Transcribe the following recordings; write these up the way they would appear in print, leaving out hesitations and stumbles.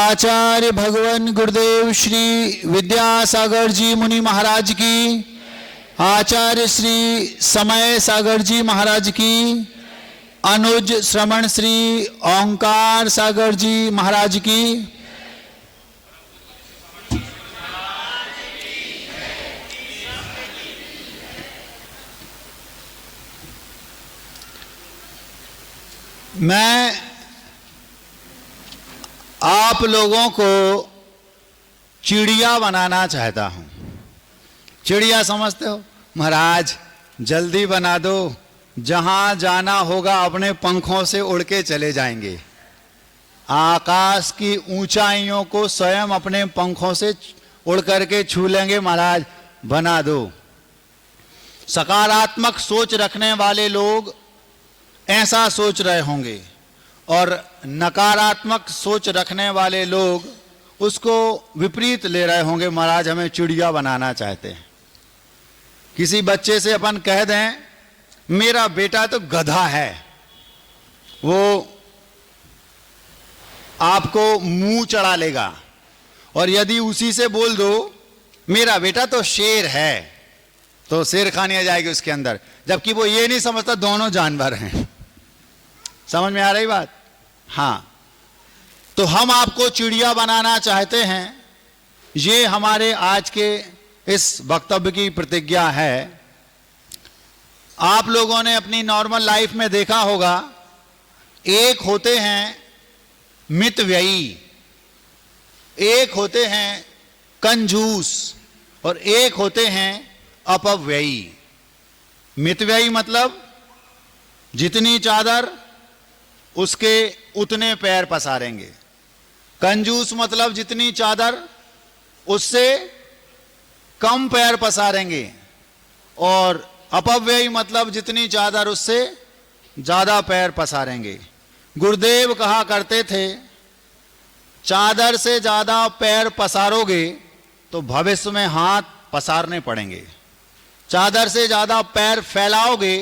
आचार्य भगवान गुरुदेव श्री विद्यासागर जी मुनि महाराज की, आचार्य श्री समय सागर जी महाराज की, अनुज श्रवण श्री ओंकार सागर जी महाराज की। मैं आप लोगों को चिड़िया बनाना चाहता हूं। चिड़िया समझते हो? महाराज जल्दी बना दो, जहां जाना होगा अपने पंखों से उड़ के चले जाएंगे। आकाश की ऊंचाइयों को स्वयं अपने पंखों से उड़ करके छू लेंगे। महाराज बना दो। सकारात्मक सोच रखने वाले लोग ऐसा सोच रहे होंगे और नकारात्मक सोच रखने वाले लोग उसको विपरीत ले रहे होंगे। महाराज हमें चिड़िया बनाना चाहते हैं। किसी बच्चे से अपन कह दें मेरा बेटा तो गधा है, वो आपको मुंह चढ़ा लेगा। और यदि उसी से बोल दो मेरा बेटा तो शेर है, तो शेर खानी आ जाएगी उसके अंदर, जबकि वो ये नहीं समझता दोनों जानवर हैं। समझ में आ रही बात? हाँ, तो हम आपको चिड़िया बनाना चाहते हैं। ये हमारे आज के इस वक्तव्य की प्रतिज्ञा है। आप लोगों ने अपनी नॉर्मल लाइफ में देखा होगा, एक होते हैं मितव्ययी, एक होते हैं कंजूस और एक होते हैं अपव्ययी। मितव्ययी मतलब जितनी चादर उसके उतने पैर पसारेंगे। कंजूस मतलब जितनी चादर उससे कम पैर पसारेंगे। और अपव्ययी मतलब जितनी चादर उससे ज्यादा पैर पसारेंगे। गुरुदेव कहा करते थे चादर से ज्यादा पैर पसारोगे तो भविष्य में हाथ पसारने पड़ेंगे। चादर से ज्यादा पैर फैलाओगे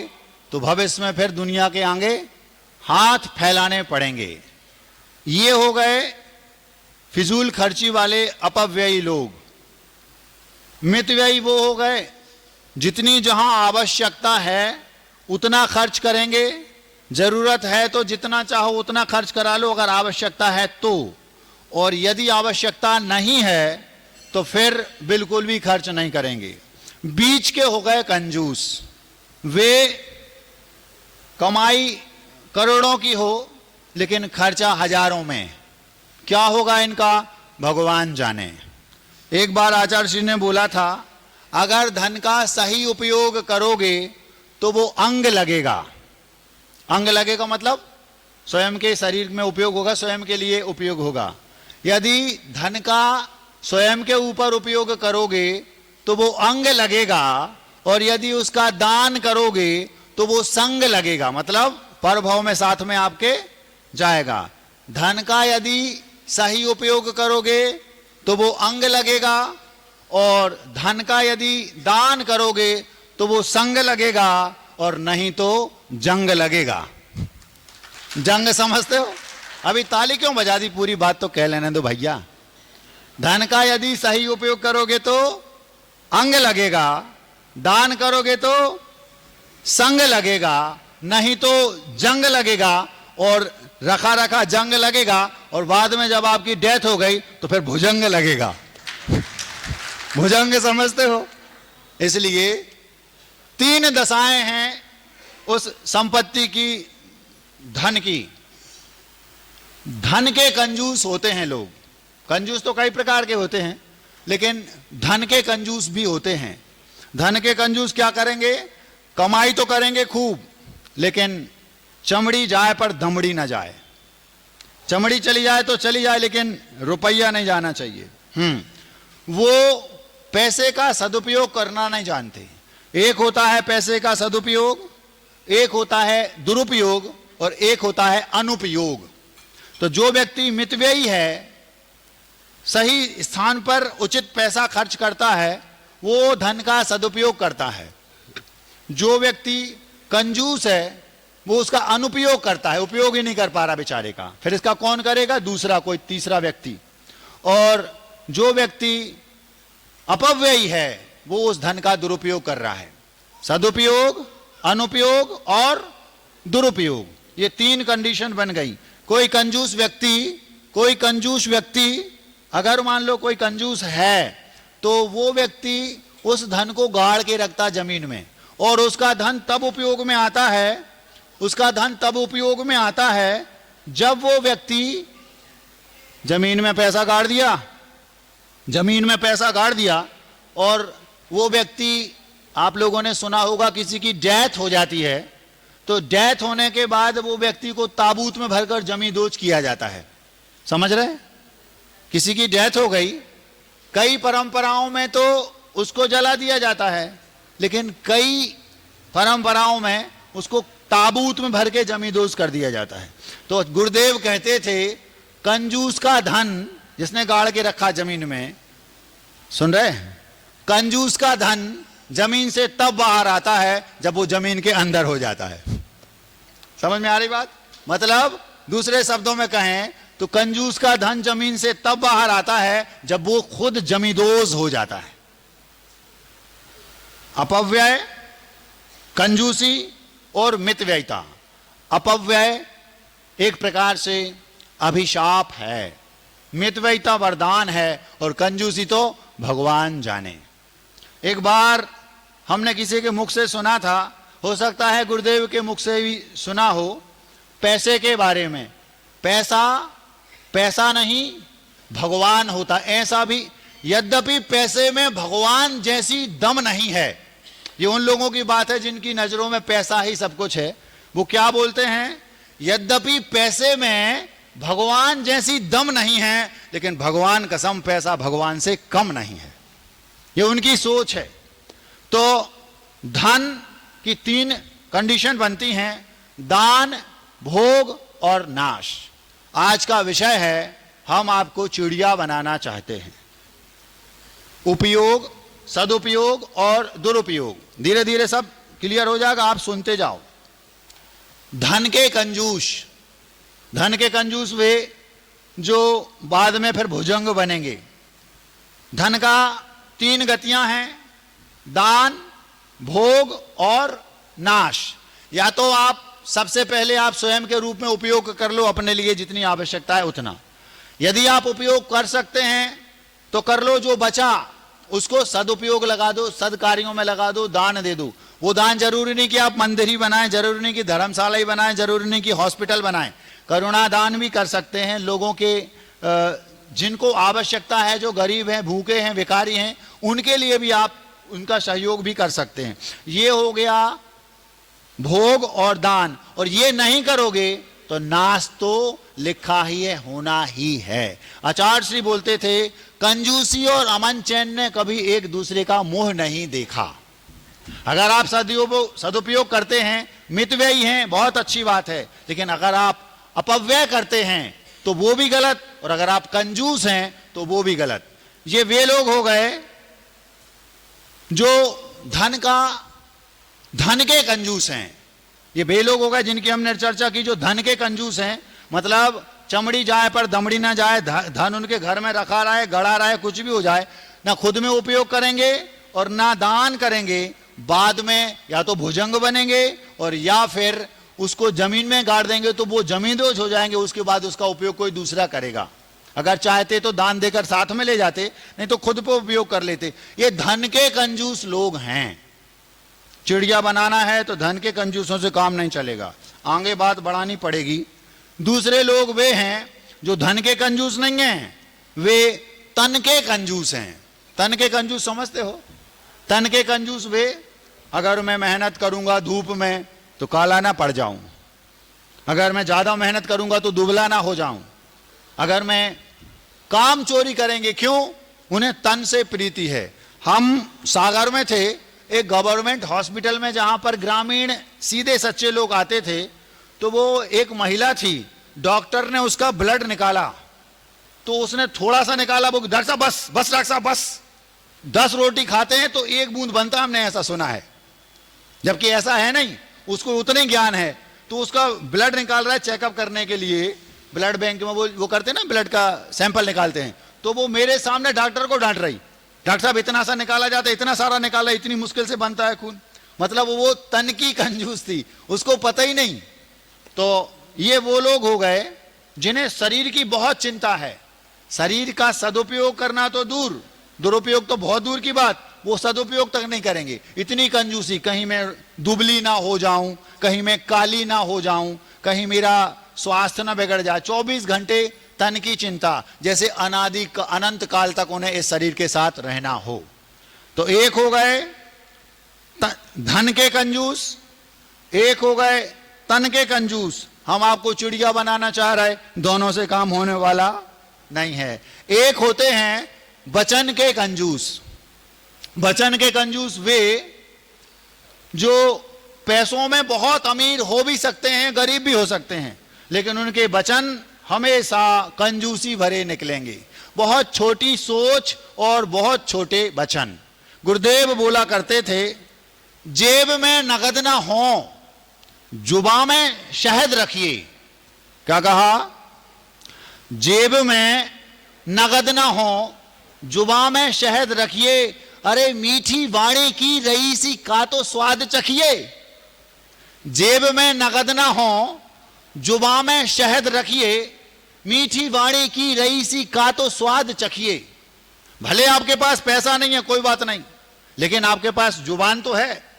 तो भविष्य में फिर दुनिया के आगे हाथ फैलाने पड़ेंगे। ये हो गए फिजूल खर्ची वाले अपव्ययी लोग। मितव्ययी वो हो गए जितनी जहां आवश्यकता है उतना खर्च करेंगे। जरूरत है तो जितना चाहो उतना खर्च करा लो अगर आवश्यकता है तो, और यदि आवश्यकता नहीं है तो फिर बिल्कुल भी खर्च नहीं करेंगे। बीच के हो गए कंजूस। वे कमाई करोड़ों की हो लेकिन खर्चा हजारों में। क्या होगा इनका भगवान जाने। एक बार आचार्य श्री ने बोला था अगर धन का सही उपयोग करोगे तो वो अंग लगेगा। अंग लगेगा मतलब स्वयं के शरीर में उपयोग होगा, स्वयं के लिए उपयोग होगा। यदि धन का स्वयं के ऊपर उपयोग करोगे तो वो अंग लगेगा, और यदि उसका दान करोगे तो वो संग लगेगा, मतलब परभव में साथ में आपके जाएगा। धन का यदि सही उपयोग करोगे तो वो अंग लगेगा, और धन का यदि दान करोगे तो वो संग लगेगा, और नहीं तो जंग लगेगा। जंग समझते हो? अभी ताली क्यों बजा दी? पूरी बात तो कह लेने दो भैया। धन का यदि सही उपयोग करोगे तो अंग लगेगा, दान करोगे तो संग लगेगा, नहीं तो जंग लगेगा, और रखा रखा जंग लगेगा, और बाद में जब आपकी डेथ हो गई तो फिर भुजंग लगेगा। भुजंग समझते हो? इसलिए तीन दशाएं हैं उस संपत्ति की, धन की। धन के कंजूस होते हैं लोग। कंजूस तो कई प्रकार के होते हैं, लेकिन धन के कंजूस भी होते हैं। धन के कंजूस क्या करेंगे? कमाई तो करेंगे खूब, लेकिन चमड़ी जाए पर दमड़ी ना जाए। चमड़ी चली जाए तो चली जाए, लेकिन रुपया नहीं जाना चाहिए। वो पैसे का सदुपयोग करना नहीं जानते। एक होता है पैसे का सदुपयोग, एक होता है दुरुपयोग, और एक होता है अनुपयोग। तो जो व्यक्ति मितव्ययी है, सही स्थान पर उचित पैसा खर्च करता है, वो धन का सदुपयोग करता है। जो व्यक्ति कंजूस है वो उसका अनुपयोग करता है, उपयोग ही नहीं कर पा रहा बेचारे का। फिर इसका कौन करेगा? दूसरा कोई तीसरा व्यक्ति। और जो व्यक्ति अपव्ययी है वो उस धन का दुरुपयोग कर रहा है। सदुपयोग, अनुपयोग और दुरुपयोग, ये 3 कंडीशन बन गई। कोई कंजूस व्यक्ति अगर मान लो कोई कंजूस है तो वो व्यक्ति उस धन को गाड़ के रखता जमीन में, और उसका धन तब उपयोग में आता है जब वो व्यक्ति जमीन में पैसा गाड़ दिया और वो व्यक्ति, आप लोगों ने सुना होगा किसी की डेथ हो जाती है तो डेथ होने के बाद वो व्यक्ति को ताबूत में भरकर जमींदोज किया जाता है। समझ रहे? किसी की डेथ हो गई, कई परंपराओं में तो उसको जला दिया जाता है, लेकिन कई परंपराओं में उसको ताबूत में भर के जमींदोज कर दिया जाता है। तो गुरुदेव कहते थे कंजूस का धन जिसने गाड़ के रखा जमीन में, सुन रहे? कंजूस का धन जमीन से तब बाहर आता है जब वो जमीन के अंदर हो जाता है। समझ में आ रही बात? मतलब दूसरे शब्दों में कहें तो कंजूस का धन जमीन से तब बाहर आता है जब वो खुद जमींदोज हो जाता है। अपव्यय, कंजूसी और मितव्ययिता। अपव्यय एक प्रकार से अभिशाप है, मितव्ययिता वरदान है, और कंजूसी तो भगवान जाने। एक बार हमने किसी के मुख से सुना था, हो सकता है गुरुदेव के मुख से भी सुना हो, पैसे के बारे में। पैसा नहीं भगवान होता, ऐसा भी। यद्यपि पैसे में भगवान जैसी दम नहीं है। ये उन लोगों की बात है जिनकी नजरों में पैसा ही सब कुछ है। वो क्या बोलते हैं? यद्यपि पैसे में भगवान जैसी दम नहीं है, लेकिन भगवान कसम पैसा भगवान से कम नहीं है। ये उनकी सोच है। तो धन की 3 कंडीशन बनती हैं, दान, भोग और नाश। आज का विषय है, हम आपको चिड़िया बनाना चाहते हैं। उपयोग, सदुपयोग और दुरुपयोग। धीरे धीरे सब क्लियर हो जाएगा, आप सुनते जाओ। धन के कंजूस वे जो बाद में फिर भुजंग बनेंगे। धन का 3 गतियां हैं, दान, भोग और नाश। या तो आप सबसे पहले आप स्वयं के रूप में उपयोग कर लो, अपने लिए जितनी आवश्यकता है उतना। यदि आप उपयोग कर सकते हैं तो कर लो, जो बचा उसको सदुपयोग लगा दो, सद कार्यों में लगा दो, दान दे दो। वो दान जरूरी नहीं कि आप मंदिर ही बनाएं, जरूरी नहीं कि धर्मशाला ही बनाएं, जरूरी नहीं कि हॉस्पिटल बनाएं। करुणा दान भी कर सकते हैं। लोगों के जिनको आवश्यकता है, जो गरीब हैं, भूखे हैं, भिखारी हैं, उनके लिए भी आप उनका सहयोग भी कर सकते हैं। ये हो गया भोग और दान। और ये नहीं करोगे तो नाश तो लिखा ही है, होना ही है। आचार्य श्री बोलते थे, कंजूसी और अमन चैन ने कभी एक दूसरे का मुंह नहीं देखा। अगर आप सदुपयोग करते हैं, मितव्ययी हैं, बहुत अच्छी बात है, लेकिन अगर आप अपव्यय करते हैं तो वो भी गलत, और अगर आप कंजूस हैं तो वो भी गलत। ये वे लोग हो गए जो धन के कंजूस हैं। ये वे लोग हो गए जिनकी हमने चर्चा की, जो धन के कंजूस हैं। मतलब चमड़ी जाए पर दमड़ी ना जाए, धन उनके घर में रखा रहे, गड़ा रहे, कुछ भी हो जाए, ना खुद में उपयोग करेंगे और ना दान करेंगे। बाद में या तो भुजंग बनेंगे और या फिर उसको जमीन में गाड़ देंगे तो वो जमींदोज हो जाएंगे। उसके बाद उसका उपयोग कोई दूसरा करेगा। अगर चाहते तो दान देकर साथ में ले जाते, नहीं तो खुद पे उपयोग कर लेते। ये धन के कंजूस लोग हैं। चिड़िया बनाना है तो धन के कंजूसों से काम नहीं चलेगा, आगे बात बढ़ानी पड़ेगी। दूसरे लोग वे हैं जो धन के कंजूस नहीं हैं, वे तन के कंजूस हैं। तन के कंजूस समझते हो? तन के कंजूस वे, अगर मैं मेहनत करूंगा धूप में तो काला ना पड़ जाऊं, अगर मैं ज्यादा मेहनत करूंगा तो दुबला ना हो जाऊं, अगर मैं काम चोरी करेंगे, क्यों? उन्हें तन से प्रीति है। हम सागर में थे, एक गवर्नमेंट हॉस्पिटल में, जहां पर ग्रामीण सीधे सच्चे लोग आते थे। तो वो एक महिला थी, डॉक्टर ने उसका ब्लड निकाला तो उसने थोड़ा सा निकाला, वो डॉक्टर साहब बस डॉक्टर साहब बस। 10 रोटी खाते हैं तो 1 बूंद बनता, हमने ऐसा सुना है, जबकि ऐसा है नहीं। उसको उतने ज्ञान है तो उसका ब्लड निकाल रहा है चेकअप करने के लिए। ब्लड बैंक में वो करते हैं ना, ब्लड का सैंपल निकालते हैं, तो वो मेरे सामने डॉक्टर को डांट रही, डॉक्टर साहब इतना सा निकाला जाता है, इतना सारा निकाला, इतनी मुश्किल से बनता है खून। मतलब वो तन की कंजूस थी, उसको पता ही नहीं। तो ये वो लोग हो गए जिन्हें शरीर की बहुत चिंता है। शरीर का सदुपयोग करना तो दूर, दुरुपयोग तो बहुत दूर की बात, वो सदुपयोग तक नहीं करेंगे। इतनी कंजूसी, कहीं मैं दुबली ना हो जाऊं, कहीं मैं काली ना हो जाऊं, कहीं मेरा स्वास्थ्य ना बिगड़ जाए। 24 घंटे तन की चिंता, जैसे अनंत काल तक उन्हें इस शरीर के साथ रहना हो। तो एक हो गए धन के कंजूस, एक हो गए तन के कंजूस। हम आपको चिड़िया बनाना चाह रहे, दोनों से काम होने वाला नहीं है। एक होते हैं वचन के कंजूस। वचन के कंजूस वे जो पैसों में बहुत अमीर हो भी सकते हैं, गरीब भी हो सकते हैं, लेकिन उनके वचन हमेशा कंजूसी भरे निकलेंगे। बहुत छोटी सोच और बहुत छोटे वचन। गुरुदेव बोला करते थे, जेब में नगद ना हो, जुबान में शहद रखिए। क्या कहा? जेब में नगद ना हो, जुबान में शहद रखिए। अरे मीठी वाणी की रईसी का तो स्वाद चखिए। जेब में नगद ना हो, जुबान में शहद रखिए, मीठी वाणी की रईसी का तो स्वाद चखिए। भले आपके पास पैसा नहीं है, कोई बात नहीं, लेकिन आपके पास जुबान तो है।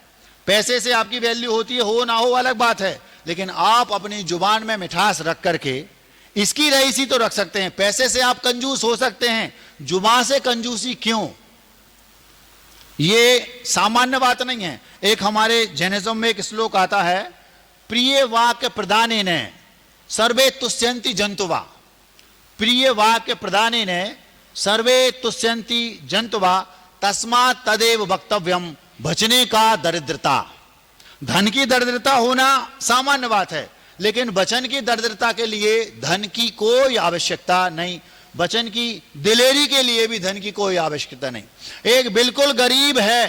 पैसे से आपकी वैल्यू होती है, हो ना हो अलग बात है, लेकिन आप अपनी जुबान में मिठास रख करके इसकी रईसी तो रख सकते हैं। पैसे से आप कंजूस हो सकते हैं, जुबान से कंजूसी क्यों? ये सामान्य बात नहीं है। एक हमारे जैनिज्म में एक श्लोक आता है, प्रिय वाक्य प्रदानेन सर्वे तुष्यन्ति जंतुवा। प्रिय वाक्य प्रदानेन सर्वे तुष्यन्ति जंतुवा, तस्मात् तदेव वक्तव्यम। बचने का दरिद्रता। धन की दरिद्रता होना सामान्य बात है, लेकिन वचन की दरिद्रता के लिए धन की कोई आवश्यकता नहीं। वचन की दिलेरी के लिए भी धन की कोई आवश्यकता नहीं। एक बिल्कुल गरीब है,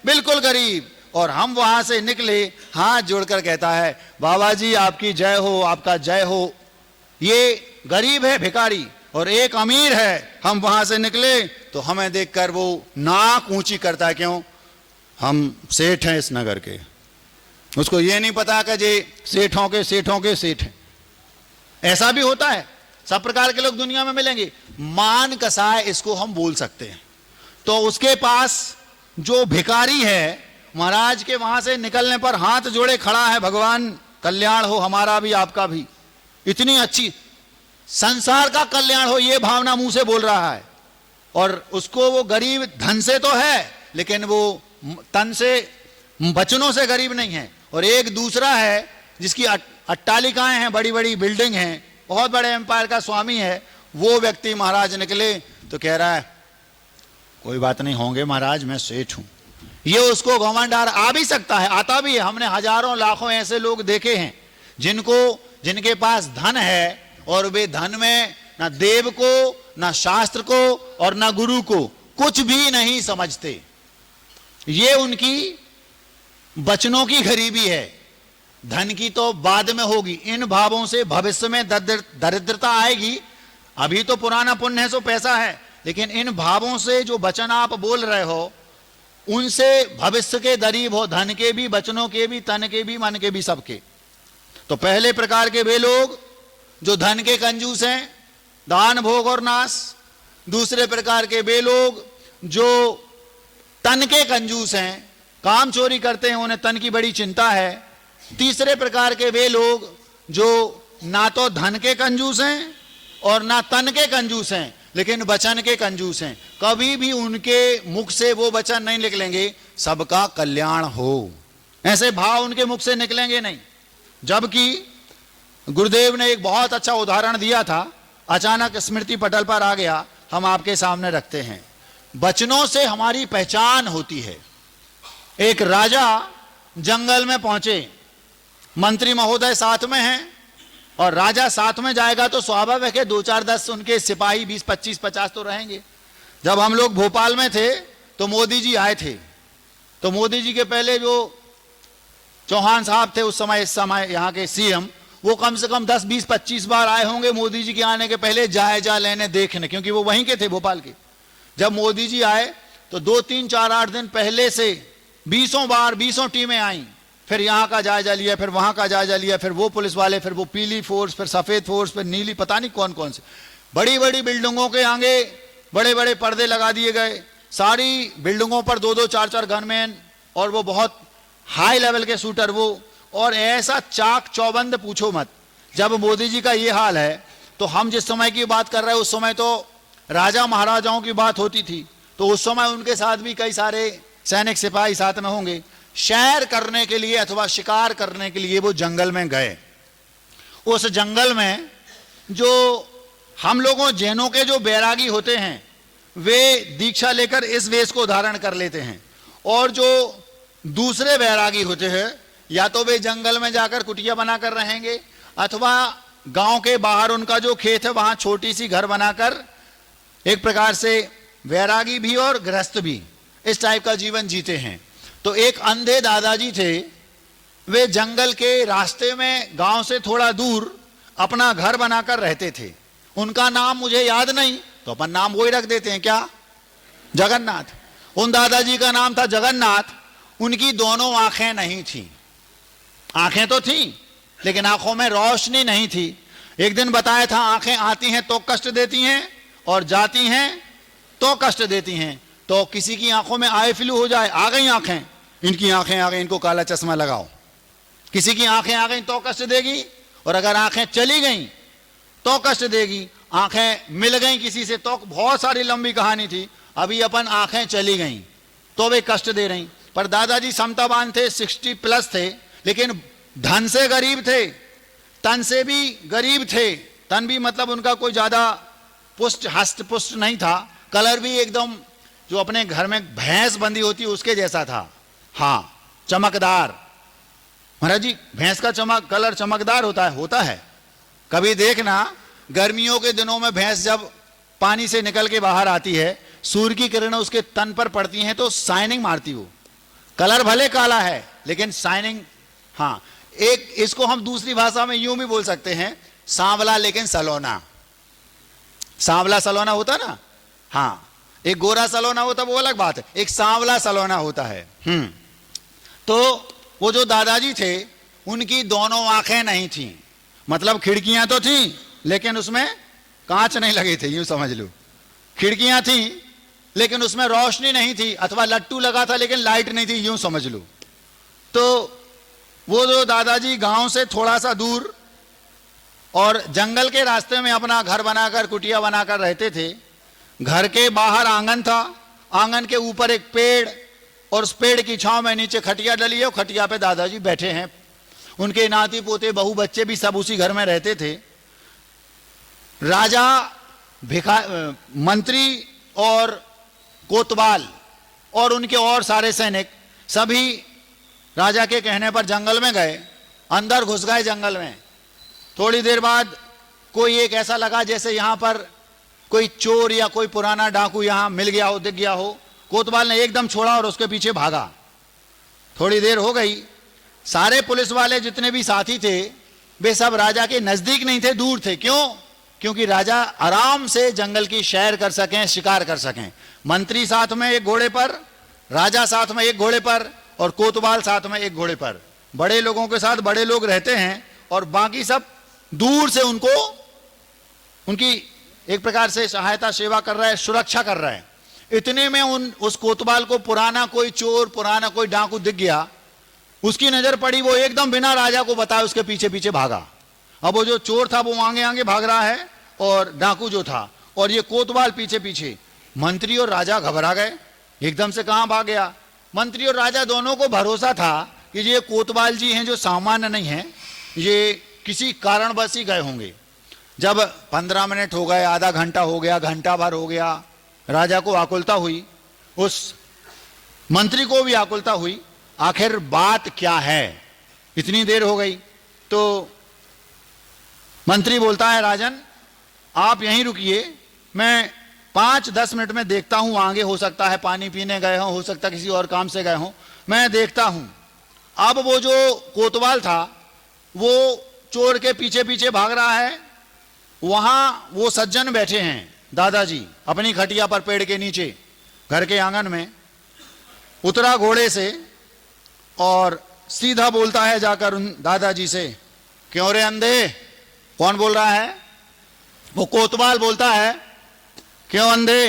बिल्कुल गरीब, और हम वहां से निकले, हाथ जोड़कर कहता है, बाबा जी आपकी जय हो, आपका जय हो। ये गरीब है, भिखारी, और एक अमीर है। हम वहां से निकले तो हमें देखकर वो नाक ऊंची करता है। क्यों? हम सेठ हैं इस नगर के। उसको ये नहीं पता कि जे सेठों के सेठ हैं। ऐसा भी होता है, सब प्रकार के लोग दुनिया में मिलेंगे। मान कसाय इसको हम बोल सकते हैं। तो उसके पास जो भिखारी है, महाराज के वहां से निकलने पर हाथ जोड़े खड़ा है, भगवान कल्याण हो हमारा भी आपका भी, इतनी अच्छी संसार का कल्याण हो, ये भावना मुंह से बोल रहा है। और उसको वो गरीब धन से तो है, लेकिन वो तन से वचनों से गरीब नहीं है। और एक दूसरा है जिसकी अट्टालिकाएं हैं, बड़ी बड़ी बिल्डिंग हैं, बहुत बड़े एम्पायर का स्वामी है। वो व्यक्ति महाराज निकले तो कह रहा है, कोई बात नहीं, होंगे महाराज, मैं सेठ हूं। ये उसको घमंड आ भी सकता है, आता भी है। हमने हजारों लाखों ऐसे लोग देखे हैं जिनके पास धन है, और वे धन में ना देव को, ना शास्त्र को, और ना गुरु को कुछ भी नहीं समझते। ये उनकी वचनों की गरीबी है। धन की तो बाद में होगी, इन भावों से भविष्य में दरिद्रता आएगी। अभी तो पुराना पुण्य है, सो पैसा है, लेकिन इन भावों से जो वचन आप बोल रहे हो, उनसे भविष्य के गरीब हो, धन के भी, वचनों के भी, तन के भी, मन के भी, सबके। तो पहले प्रकार के वे लोग जो धन के कंजूस हैं, दान भोग और नाश। दूसरे प्रकार के वे लोग जो तन के कंजूस हैं, काम चोरी करते हैं, उन्हें तन की बड़ी चिंता है। तीसरे प्रकार के वे लोग जो ना तो धन के कंजूस हैं और ना तन के कंजूस हैं, लेकिन वचन के कंजूस हैं। कभी भी उनके मुख से वो वचन नहीं निकलेंगे, सबका कल्याण हो, ऐसे भाव उनके मुख से निकलेंगे नहीं। जबकि गुरुदेव ने एक बहुत अच्छा उदाहरण दिया था, अचानक स्मृति पटल पर आ गया, हम आपके सामने रखते हैं। वचनों से हमारी पहचान होती है। एक राजा जंगल में पहुंचे, मंत्री महोदय साथ में हैं, और राजा साथ में जाएगा तो स्वाभाविक है 2-4-10 उनके सिपाही 20-25-50 तो रहेंगे। जब हम लोग भोपाल में थे तो मोदी जी आए थे, तो मोदी जी के पहले जो चौहान साहब थे उस समय, इस समय यहाँ के सीएम, वो कम से कम 10, 20, 25 बार आए होंगे मोदी जी के आने के पहले जायजा लेने, देखने, क्योंकि वो वहीं के थे, भोपाल के। जब मोदी जी आए तो 2, 3, 4, 8 दिन पहले से 20 बार 20 टीमें आई, फिर यहाँ का जायजा लिया, फिर वहां का जायजा लिया, फिर वो पुलिस वाले, फिर वो पीली फोर्स, फिर सफेद फोर्स, फिर नीली, पता नहीं कौन कौन से। बड़ी बड़ी बिल्डिंगों के आगे बड़े बड़े पर्दे लगा दिए गए, सारी बिल्डिंगों पर 2-2, 4-4 गनमैन, और वो बहुत हाई लेवल के शूटर वो, और ऐसा चाक चौबंद पूछो मत। जब मोदी जी का ये हाल है तो हम जिस समय की बात कर रहे हैं उस समय तो राजा महाराजाओं की बात होती थी, तो उस समय उनके साथ भी कई सारे सैनिक सिपाही साथ में होंगे। सैर करने के लिए अथवा शिकार करने के लिए वो जंगल में गए। उस जंगल में जो हम लोगों जैनों के जो बैरागी होते हैं वे दीक्षा लेकर इस वेश को धारण कर लेते हैं, और जो दूसरे बैरागी होते हैं या तो वे जंगल में जाकर कुटिया बनाकर रहेंगे, अथवा गांव के बाहर उनका जो खेत है वहां छोटी सी घर बनाकर एक प्रकार से बैरागी भी और गृहस्थ भी इस टाइप का जीवन जीते हैं। तो एक अंधे दादाजी थे, वे जंगल के रास्ते में गांव से थोड़ा दूर अपना घर बनाकर रहते थे। उनका नाम मुझे याद नहीं, तो अपन नाम वही रख देते हैं, क्या? जगन्नाथ। उन दादाजी का नाम था जगन्नाथ। उनकी दोनों आंखें नहीं थी, आंखें तो थी लेकिन आंखों में रोशनी नहीं थी। एक दिन बताया था आंखें आती हैं तो कष्ट देती हैं और जाती हैं तो कष्ट देती हैं। तो किसी की आंखों में आई फ्लू हो जाए, आ गई आंखें, इनकी आंखें आ गई, इनको काला चश्मा लगाओ। किसी की आंखें आ गई तो कष्ट देगी, और अगर आंखें चली गई तो कष्ट देगी। आंखें मिल गई किसी से तो, बहुत सारी लंबी कहानी थी। अभी अपन आंखें चली गई तो वे कष्ट दे रही। पर दादाजी समतावान थे, 60+ थे, लेकिन धन से गरीब थे, तन से भी गरीब थे। तन भी मतलब उनका कोई ज्यादा पुष्ट हस्त पुष्ट नहीं था। कलर भी एकदम जो अपने घर में भैंस बंधी होती है उसके जैसा था, हाँ, चमकदार। महाराज जी, भैंस का कलर चमकदार होता है। कभी देखना, गर्मियों के दिनों में भैंस जब पानी से निकल के बाहर आती है, सूर्य की किरणें उसके तन पर पड़ती हैं तो शाइनिंग मारती, वो कलर भले काला है लेकिन शाइनिंग। हाँ, एक इसको हम दूसरी भाषा में यूं भी बोल सकते हैं, सांवला लेकिन सलोना। सांवला सलोना होता ना, हाँ, एक गोरा सलोना होता वो अलग बात है, एक सांवला सलोना होता है। तो वो जो दादाजी थे उनकी दोनों आंखें नहीं थी, मतलब खिड़कियां तो थी लेकिन उसमें कांच नहीं लगे थे, यूं समझ लो। खिड़कियां थी लेकिन उसमें रोशनी नहीं थी, अथवा लट्टू लगा था लेकिन लाइट नहीं थी, यूं समझ लो। तो वो जो दादाजी गांव से थोड़ा सा दूर और जंगल के रास्ते में अपना घर बनाकर कुटिया बनाकर रहते थे। घर के बाहर आंगन था, आंगन के ऊपर एक पेड़, और उस पेड़ की छांव में नीचे खटिया डली है, खटिया पे दादाजी बैठे हैं। उनके नाती पोते बहू बच्चे भी सब उसी घर में रहते थे। राजा, मंत्री और कोतवाल और उनके और सारे सैनिक सभी राजा के कहने पर जंगल में गए, अंदर घुस गए जंगल में। थोड़ी देर बाद कोई एक ऐसा लगा जैसे यहां पर कोई चोर या कोई पुराना डाकू यहां मिल गया हो, दिख गया हो। कोतवाल ने एकदम छोड़ा और उसके पीछे भागा। थोड़ी देर हो गई, सारे पुलिस वाले जितने भी साथी थे वे सब राजा के नजदीक नहीं थे, दूर थे। क्यों? क्योंकि राजा आराम से जंगल की सैर कर सकें, शिकार कर सकें। मंत्री साथ में एक घोड़े पर, राजा साथ में एक घोड़े पर, और कोतवाल साथ में एक घोड़े पर। बड़े लोगों के साथ बड़े लोग रहते हैं और बाकी सब दूर से उनको, उनकी एक प्रकार से सहायता सेवा कर रहा है, सुरक्षा कर रहा है। इतने में उस कोतवाल को पुराना कोई चोर, पुराना कोई डाकू दिख गया। उसकी नजर पड़ी, वो एकदम बिना राजा को बताए उसके पीछे पीछे भागा। अब वो जो चोर था वो आगे आगे भाग रहा है और डाकू जो था, और ये कोतवाल पीछे पीछे। मंत्री और राजा घबरा गए, एकदम से कहां भाग गया। मंत्री और राजा दोनों को भरोसा था कि ये कोतवाल जी हैं जो सामान्य नहीं है, ये किसी कारणवश ही गए होंगे। जब 15 मिनट हो गए, आधा घंटा हो गया, घंटा भर हो गया, राजा को आकुलता हुई, उस मंत्री को भी आकुलता हुई, आखिर बात क्या है, इतनी देर हो गई। तो मंत्री बोलता है, राजन आप यहीं रुकिए, मैं 5-10 मिनट में देखता हूं, आगे हो सकता है पानी पीने गए हो सकता किसी और काम से गए हों, मैं देखता हूं। अब वो जो कोतवाल था वो चोर के पीछे पीछे भाग रहा है, वहां वो सज्जन बैठे हैं दादाजी अपनी खटिया पर पेड़ के नीचे घर के आंगन में। उतरा घोड़े से और सीधा बोलता है जाकर उन दादाजी से, क्यों रे अंधे? कौन बोल रहा है? वो कोतवाल बोलता है, क्यों अंधे,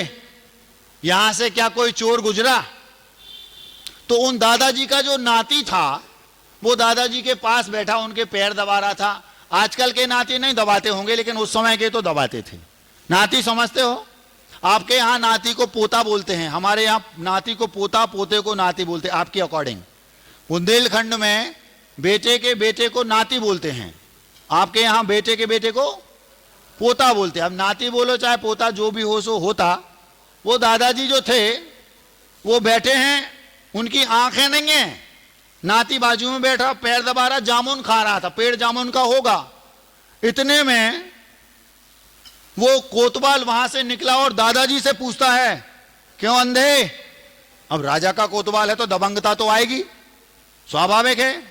यहां से क्या कोई चोर गुजरा? तो उन दादाजी का जो नाती था वो दादाजी के पास बैठा उनके पैर दबा रहा था। आजकल के नाती नहीं दबाते होंगे, लेकिन उस समय के तो दबाते थे। नाती समझते हो? आपके यहाँ नाती को पोता बोलते हैं, हमारे यहाँ नाती को पोता, पोते को नाती बोलते हैं। आपके अकॉर्डिंग बुंदेलखंड में बेटे के बेटे को नाती बोलते हैं, आपके यहाँ बेटे के बेटे को पोता बोलते हैं। अब नाती बोलो चाहे पोता, जो भी हो सो होता। वो दादाजी जो थे वो बैठे हैं, उनकी आंखें नहीं है, नाती बाजू में बैठा पैर दबा रहा, जामुन खा रहा था, पेड़ जामुन का होगा। इतने में वो कोतवाल वहां से निकला और दादाजी से पूछता है, क्यों अंधे? अब राजा का कोतवाल है तो दबंगता तो आएगी, स्वाभाविक है।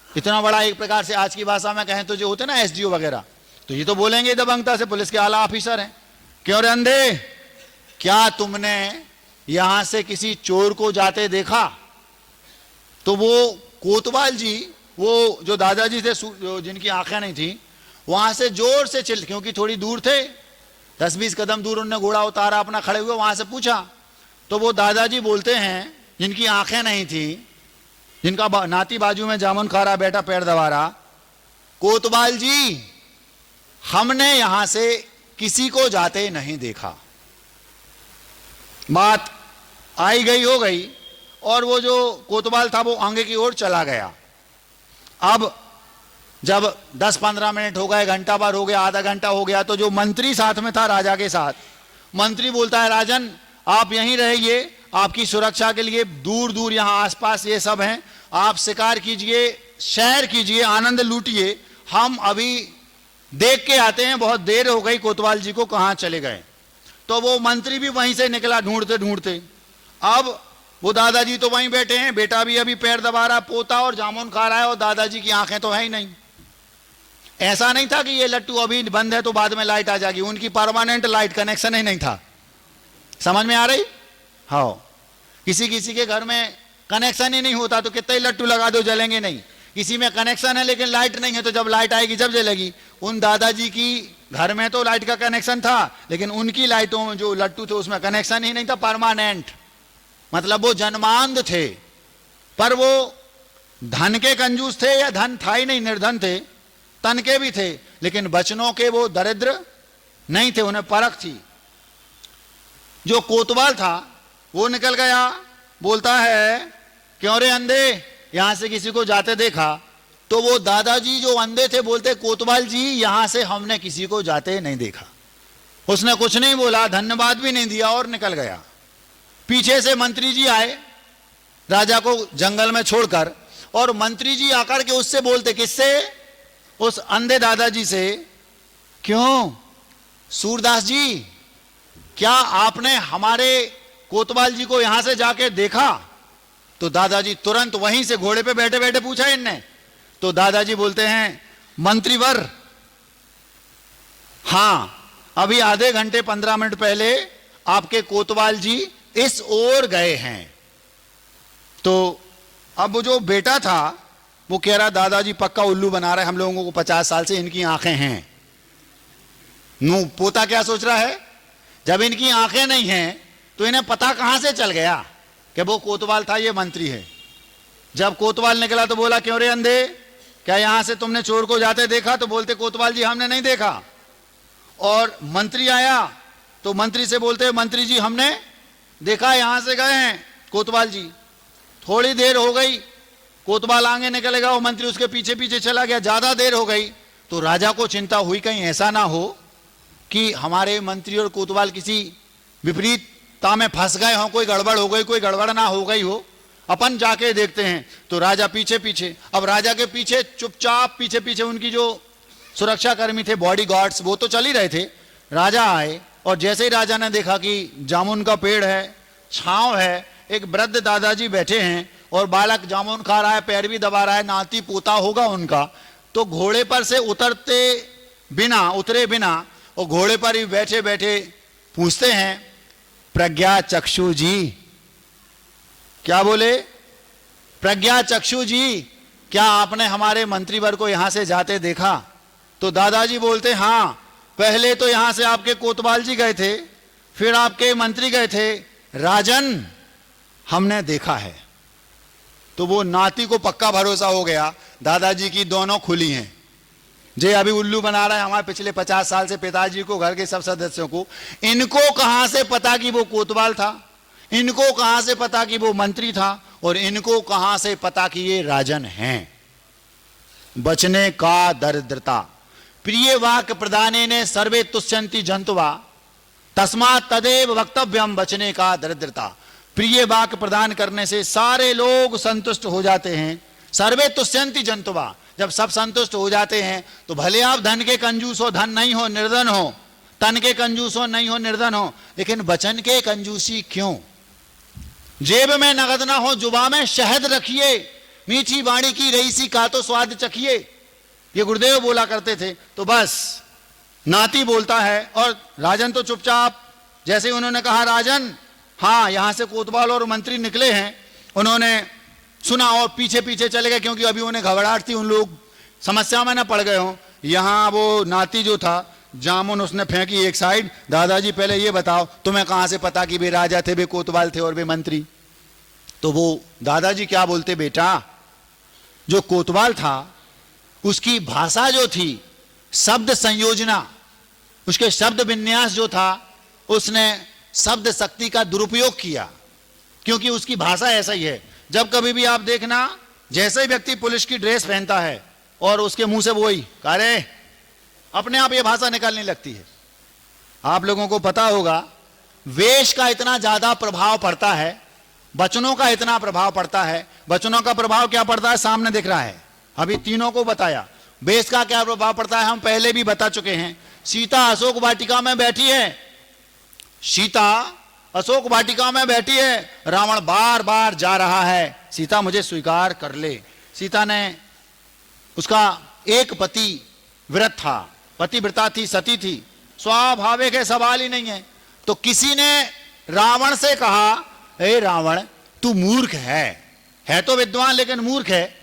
इतना बड़ा, एक प्रकार से आज की भाषा में कहें तो जो होते ना एसडीओ वगैरह, तो ये तो बोलेंगे दबंगता से, पुलिस के आला ऑफिसर हैं। क्यों रे अंधे, क्या तुमने यहां से किसी चोर को जाते देखा? तो वो कोतवाल जी, वो जो दादाजी थे जिनकी आंखें नहीं थी, वहां से जोर से चिल्ला, क्योंकि थोड़ी दूर थे, 10-20 कदम दूर उन्होंने घोड़ा उतारा अपना, खड़े हुए वहां से पूछा। तो वो दादाजी बोलते हैं जिनकी आंखें नहीं थी, जिनका नाती बाजू में जामुन खा रहा बैठा पैर दबा रहा, कोतवाल जी हमने यहां से किसी को जाते नहीं देखा। बात आई गई हो गई और वो जो कोतवाल था वो आगे की ओर चला गया। अब जब 10-15 मिनट हो गए, घंटा भर हो गया, आधा घंटा हो गया, तो जो मंत्री साथ में था राजा के साथ, मंत्री बोलता है, राजन आप यहीं रहिए, आपकी सुरक्षा के लिए दूर दूर यहाँ आसपास ये सब हैं, आप शिकार कीजिए, सैर कीजिए, आनंद लूटिए, हम अभी देख के आते हैं, बहुत देर हो गई कोतवाल जी को कहाँ चले गए। तो वो मंत्री भी वहीं से निकला ढूंढते ढूंढते। अब वो दादाजी तो वहीं बैठे हैं, बेटा भी अभी पैर दबा रहा, पोता और जामुन खा रहा है, और दादाजी की आंखें तो है ही नहीं। ऐसा नहीं था कि ये लट्टू अभी बंद है तो बाद में लाइट आ जाएगी, उनकी परमानेंट लाइट कनेक्शन ही नहीं था। समझ में आ रही? हाँ, किसी किसी के घर में कनेक्शन ही नहीं होता तो कितने ही लट्टू लगा दो जलेंगे नहीं। किसी में कनेक्शन है लेकिन लाइट नहीं है, तो जब लाइट आएगी जब जलेगी। उन दादाजी की घर में तो लाइट का कनेक्शन था, लेकिन उनकी लाइटों में जो लट्टू थे उसमें कनेक्शन ही नहीं था परमानेंट। मतलब वो जन्मांध थे, पर वो धन के कंजूस थे या धन था ही नहीं, निर्धन थे, तन के भी थे, लेकिन बचनों के वो दरिद्र नहीं थे, उन्हें परख थी। जो कोतवाल था वो निकल गया, बोलता है, क्यों रे अंधे, यहां से किसी को जाते देखा? तो वो दादाजी जो अंधे थे बोलते, कोतवाल जी यहां से हमने किसी को जाते नहीं देखा। उसने कुछ नहीं बोला, धन्यवाद भी नहीं दिया और निकल गया। पीछे से मंत्री जी आए राजा को जंगल में छोड़कर, और मंत्री जी आकर के उससे बोलते, किससे? उस अंधे दादाजी से, क्यों सूरदास जी, क्या आपने हमारे कोतवाल जी को यहां से जाके देखा? तो दादाजी तुरंत वहीं से घोड़े पे बैठे बैठे पूछा इनने। तो दादाजी बोलते हैं, मंत्रीवर, हां, अभी आधे घंटे 15 मिनट पहले आपके कोतवाल जी इस ओर गए हैं। तो अब वो जो बेटा था वो कह रहा, दादाजी पक्का उल्लू बना रहे, हम लोगों को 50 साल से इनकी आंखें हैं। पोता क्या सोच रहा है, जब इनकी आंखें नहीं हैं तो इन्हें पता कहां से चल गया कि वो कोतवाल था, ये मंत्री है। जब कोतवाल निकला तो बोला, क्यों रे अंधे, क्या यहां से तुमने चोर को जाते देखा? तो बोलते, कोतवाल जी हमने नहीं देखा। और मंत्री आया तो मंत्री से बोलते, मंत्री जी हमने देखा, यहां से गए हैं कोतवाल जी। थोड़ी देर हो गई, कोतवाल आगे निकलेगा, वो मंत्री उसके पीछे पीछे चला गया। ज्यादा देर हो गई तो राजा को चिंता हुई, कहीं ऐसा ना हो कि हमारे मंत्री और कोतवाल किसी विपरीतता में फंस गए हों, कोई गड़बड़ हो गई, कोई गड़बड़ ना हो गई हो, अपन जाके देखते हैं। तो राजा पीछे पीछे, अब राजा के पीछे चुपचाप पीछे पीछे उनकी जो सुरक्षा कर्मी थे, बॉडी गार्ड्स, वो तो चल ही रहे थे। राजा आए और जैसे ही राजा ने देखा कि जामुन का पेड़ है, छांव है, एक वृद्ध दादाजी बैठे हैं और बालक जामुन खा रहा है, पैर भी दबा रहा है, नाती पोता होगा उनका, तो घोड़े पर से उतरे बिना और घोड़े पर ही बैठे बैठे पूछते हैं, प्रज्ञा चक्षु जी। क्या बोले? प्रज्ञा चक्षु जी, क्या आपने हमारे मंत्रीवर को यहां से जाते देखा? तो दादाजी बोलते, हां, पहले तो यहां से आपके कोतवाल जी गए थे, फिर आपके मंत्री गए थे, राजन हमने देखा है। तो वो नाती को पक्का भरोसा हो गया, दादाजी की दोनों खुली हैं। जे अभी उल्लू बना रहा है हमारे पिछले 50 साल से पिताजी को, घर के सब सदस्यों को। इनको कहां से पता कि वो कोतवाल था, इनको कहां से पता कि वो मंत्री था, और इनको कहां से पता कि ये राजन हैं। बचने का दरिद्रता। प्रिय वाक्य प्रदाने ने सर्वे तुष्यंति जंतुवा तस्मात् तदेव वक्तव्यम। बचने का दरिद्रता। प्रिय वाक्य प्रदान करने से सारे लोग संतुष्ट हो जाते हैं। सर्वे तुष्यंति जंतुवा, जब सब संतुष्ट हो जाते हैं तो भले आप धन के कंजूस हो, धन नहीं हो, निर्धन हो, तन के कंजूस हो, नहीं हो, निर्धन हो, लेकिन वचन के कंजूसी क्यों? जेब में नगद ना हो, जुबा में शहद रखिए, मीठी वाणी की रईसी का तो स्वाद चखिए, ये गुरुदेव बोला करते थे। तो बस नाती बोलता है और राजन तो चुपचाप, जैसे उन्होंने कहा राजन हाँ यहां से कोतवाल और मंत्री निकले हैं, उन्होंने सुना और पीछे पीछे चले गए, क्योंकि अभी उन्हें घबराहट थी, उन लोग समस्या में ना पड़ गए हों। यहां वो नाती जो था, जामुन उसने फेंकी एक साइड, दादाजी पहले ये बताओ तुम्हें कहां से पता कि वे राजा थे, वे कोतवाल थे और वे मंत्री? तो वो दादाजी क्या बोलते, बेटा जो कोतवाल था उसकी भाषा जो थी, शब्द संयोजना, उसके शब्द विन्यास जो था, उसने शब्द शक्ति का दुरुपयोग किया, क्योंकि उसकी भाषा ऐसा ही है। जब कभी भी आप देखना, जैसे ही व्यक्ति पुलिस की ड्रेस पहनता है और उसके मुंह से वही अरे, अपने आप ये भाषा निकलने लगती है। आप लोगों को पता होगा, वेश का इतना ज्यादा प्रभाव पड़ता है, वचनों का इतना प्रभाव पड़ता है। वचनों का प्रभाव क्या पड़ता है, सामने दिख रहा है, अभी तीनों को बताया। वेश का क्या प्रभाव पड़ता है हम पहले भी बता चुके हैं। सीता अशोक वाटिका में बैठी है, सीता अशोक वाटिका में बैठी है, रावण बार बार जा रहा है, सीता मुझे स्वीकार कर ले। सीता ने, उसका एक पति व्रत था, पतिव्रता थी, सती थी, स्वाभाविक है, सवाल ही नहीं है। तो किसी ने रावण से कहा, ए रावण तू मूर्ख है तो विद्वान लेकिन मूर्ख है।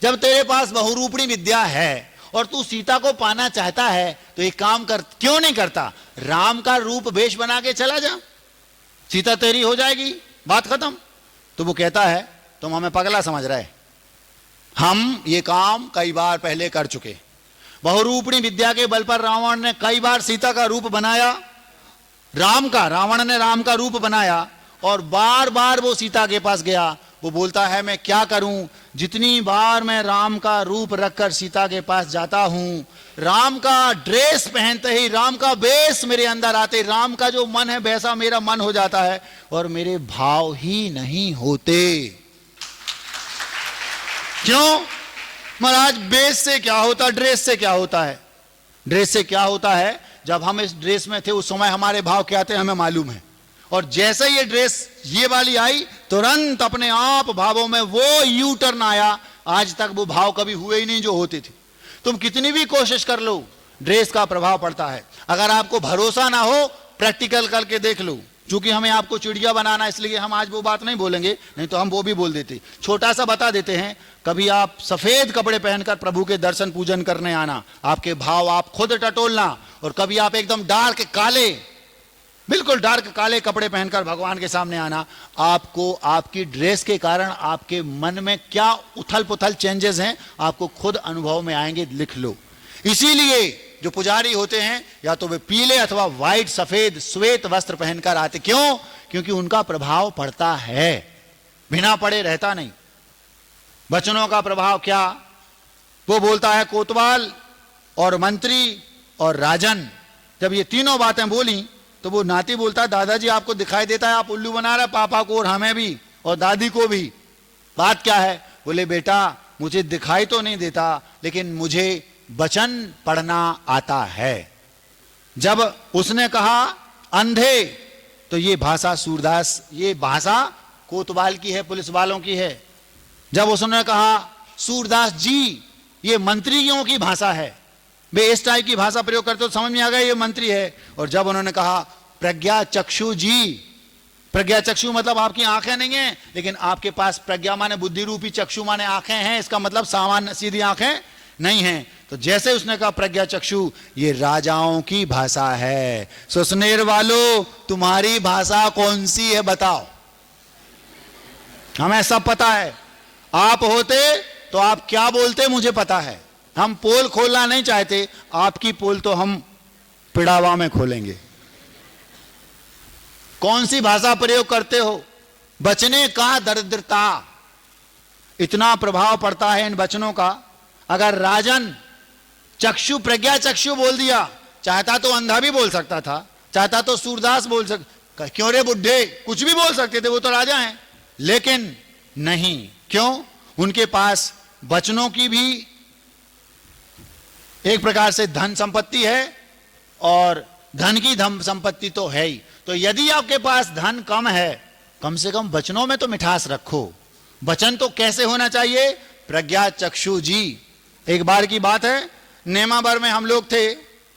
जब तेरे पास बहुरूपणी विद्या है और तू सीता को पाना चाहता है तो एक काम कर, क्यों नहीं करता, राम का रूप वेश बना के चला जा, सीता तेरी हो जाएगी, बात खत्म। तो वो कहता है तुम हमें पगला समझ रहे, हम ये काम कई बार पहले कर चुके। बहुरूपणी विद्या के बल पर रावण ने कई बार सीता का रूप बनाया, रावण ने राम का रूप बनाया, और बार बार वो सीता के पास गया। वो बोलता है मैं क्या करूं, जितनी बार मैं राम का रूप रखकर सीता के पास जाता हूं, राम का ड्रेस पहनते ही, राम का वेश मेरे अंदर आते, राम का जो मन है वैसा मेरा मन हो जाता है, और मेरे भाव ही नहीं होते। क्यों महाराज? वेश से क्या होता, ड्रेस से क्या होता है? ड्रेस से क्या होता है, जब हम इस ड्रेस में थे उस समय हमारे भाव क्या थे हमें मालूम है, और जैसे ये ड्रेस ये वाली आई तुरंत अपने आप भावों में वो यू टर्न आया। आज तक वो भाव कभी हुए ही नहीं जो होते थे। तुम कितनी भी कोशिश कर लो, ड्रेस का प्रभाव पड़ता है। अगर आपको भरोसा ना हो, प्रैक्टिकल करके देख लो। चूंकि हमें आपको चिड़िया बनाना, इसलिए हम आज वो बात नहीं बोलेंगे, नहीं तो हम वो भी बोल देते। छोटा सा बता देते हैं, कभी आप सफेद कपड़े पहनकर प्रभु के दर्शन पूजन करने आना, आपके भाव आप खुद टटोलना, और कभी आप एकदम डार्क काले, बिल्कुल डार्क काले कपड़े पहनकर भगवान के सामने आना, आपको आपकी ड्रेस के कारण आपके मन में क्या उथल पुथल चेंजेस हैं आपको खुद अनुभव में आएंगे, लिख लो। इसीलिए जो पुजारी होते हैं या तो वे पीले अथवा व्हाइट, सफेद, श्वेत वस्त्र पहनकर आते। क्यों? क्योंकि उनका प्रभाव पड़ता है, बिना पड़े रहता नहीं। वचनों का प्रभाव क्या? वो बोलता है कोतवाल और मंत्री और राजन, जब ये तीनों बातें बोली तो वो नाती बोलता है दादाजी आपको दिखाई देता है आप उल्लू बना रहे, पापा को और हमें भी और दादी को भी। बात क्या है? बोले बेटा मुझे दिखाई तो नहीं देता, लेकिन मुझे वचन पढ़ना आता है। जब उसने कहा अंधे, तो ये भाषा सूरदास, ये भाषा कोतवाल की है, पुलिस वालों की है। जब उसने कहा सूरदास जी, ये मंत्रियों की भाषा है, वे इस टाइप की भाषा प्रयोग करते तो समझ में आ गया ये मंत्री है। और जब उन्होंने कहा प्रज्ञा चक्षु जी, प्रज्ञा चक्षु मतलब आपकी आंखें नहीं हैं, लेकिन आपके पास प्रज्ञा माने बुद्धि रूपी, चक्षु माने आंखें हैं, इसका मतलब सामान्य सीधी आंखें नहीं हैं। तो जैसे उसने कहा प्रज्ञा चक्षु, ये राजाओं की भाषा है। सुसनेर वालों, तुम्हारी भाषा कौन सी है बताओ? हमें सब पता है, आप होते तो आप क्या बोलते मुझे पता है। हम पोल खोलना नहीं चाहते, आपकी पोल तो हम पिड़ावा में खोलेंगे। कौन सी भाषा प्रयोग करते हो? बचने का दरिद्रता, इतना प्रभाव पड़ता है इन वचनों का। अगर राजन चक्षु प्रज्ञा चक्षु बोल दिया, चाहता तो अंधा भी बोल सकता था, चाहता तो सूरदास बोल सकता, क्यों रे बुढ़े, कुछ भी बोल सकते थे, वो तो राजा हैं। लेकिन नहीं, क्यों? उनके पास वचनों की भी एक प्रकार से धन संपत्ति है, और धन की धन संपत्ति तो है ही। तो यदि आपके पास धन कम है, कम से कम वचनों में तो मिठास रखो। वचन तो कैसे होना चाहिए? प्रज्ञा चक्षु जी। एक बार की बात है, नेमावर में हम लोग थे,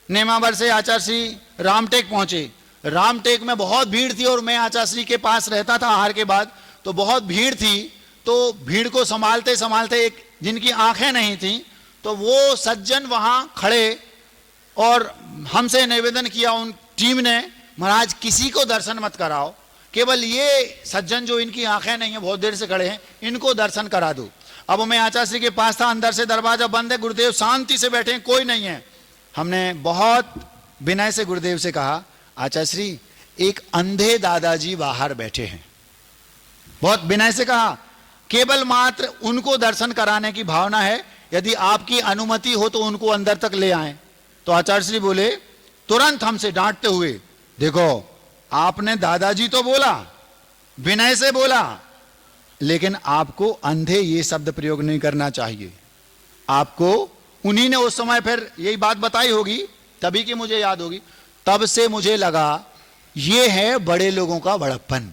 नेमावर से आचार्य श्री रामटेक पहुंचे। रामटेक में बहुत भीड़ थी और मैं आचार्य श्री के पास रहता था आहार के बाद, तो बहुत भीड़ थी। तो भीड़ को संभालते संभालते एक जिनकी आंखें नहीं थी, तो वो सज्जन वहां खड़े और हमसे निवेदन किया उन टीम ने, महाराज किसी को दर्शन मत कराओ, केवल ये सज्जन जो इनकी आंखें नहीं है, बहुत देर से खड़े हैं, इनको दर्शन करा दो। अब मैं आचार्य श्री के पास था, अंदर से दरवाजा बंद है, गुरुदेव शांति से बैठे हैं, कोई नहीं है। हमने बहुत विनय से गुरुदेव से कहा, आचार्य श्री एक अंधे दादाजी बाहर बैठे हैं। बहुत विनय से कहा, केवल मात्र उनको दर्शन कराने की भावना है, यदि आपकी अनुमति हो तो उनको अंदर तक ले आएं। तो आचार्य श्री बोले तुरंत हमसे डांटते हुए, देखो आपने दादाजी तो बोला, विनय से बोला, लेकिन आपको अंधे ये शब्द प्रयोग नहीं करना चाहिए। आपको उन्हीं ने उस समय फिर यही बात बताई होगी, तभी कि मुझे याद होगी। तब से मुझे लगा ये है बड़े लोगों का बड़प्पन।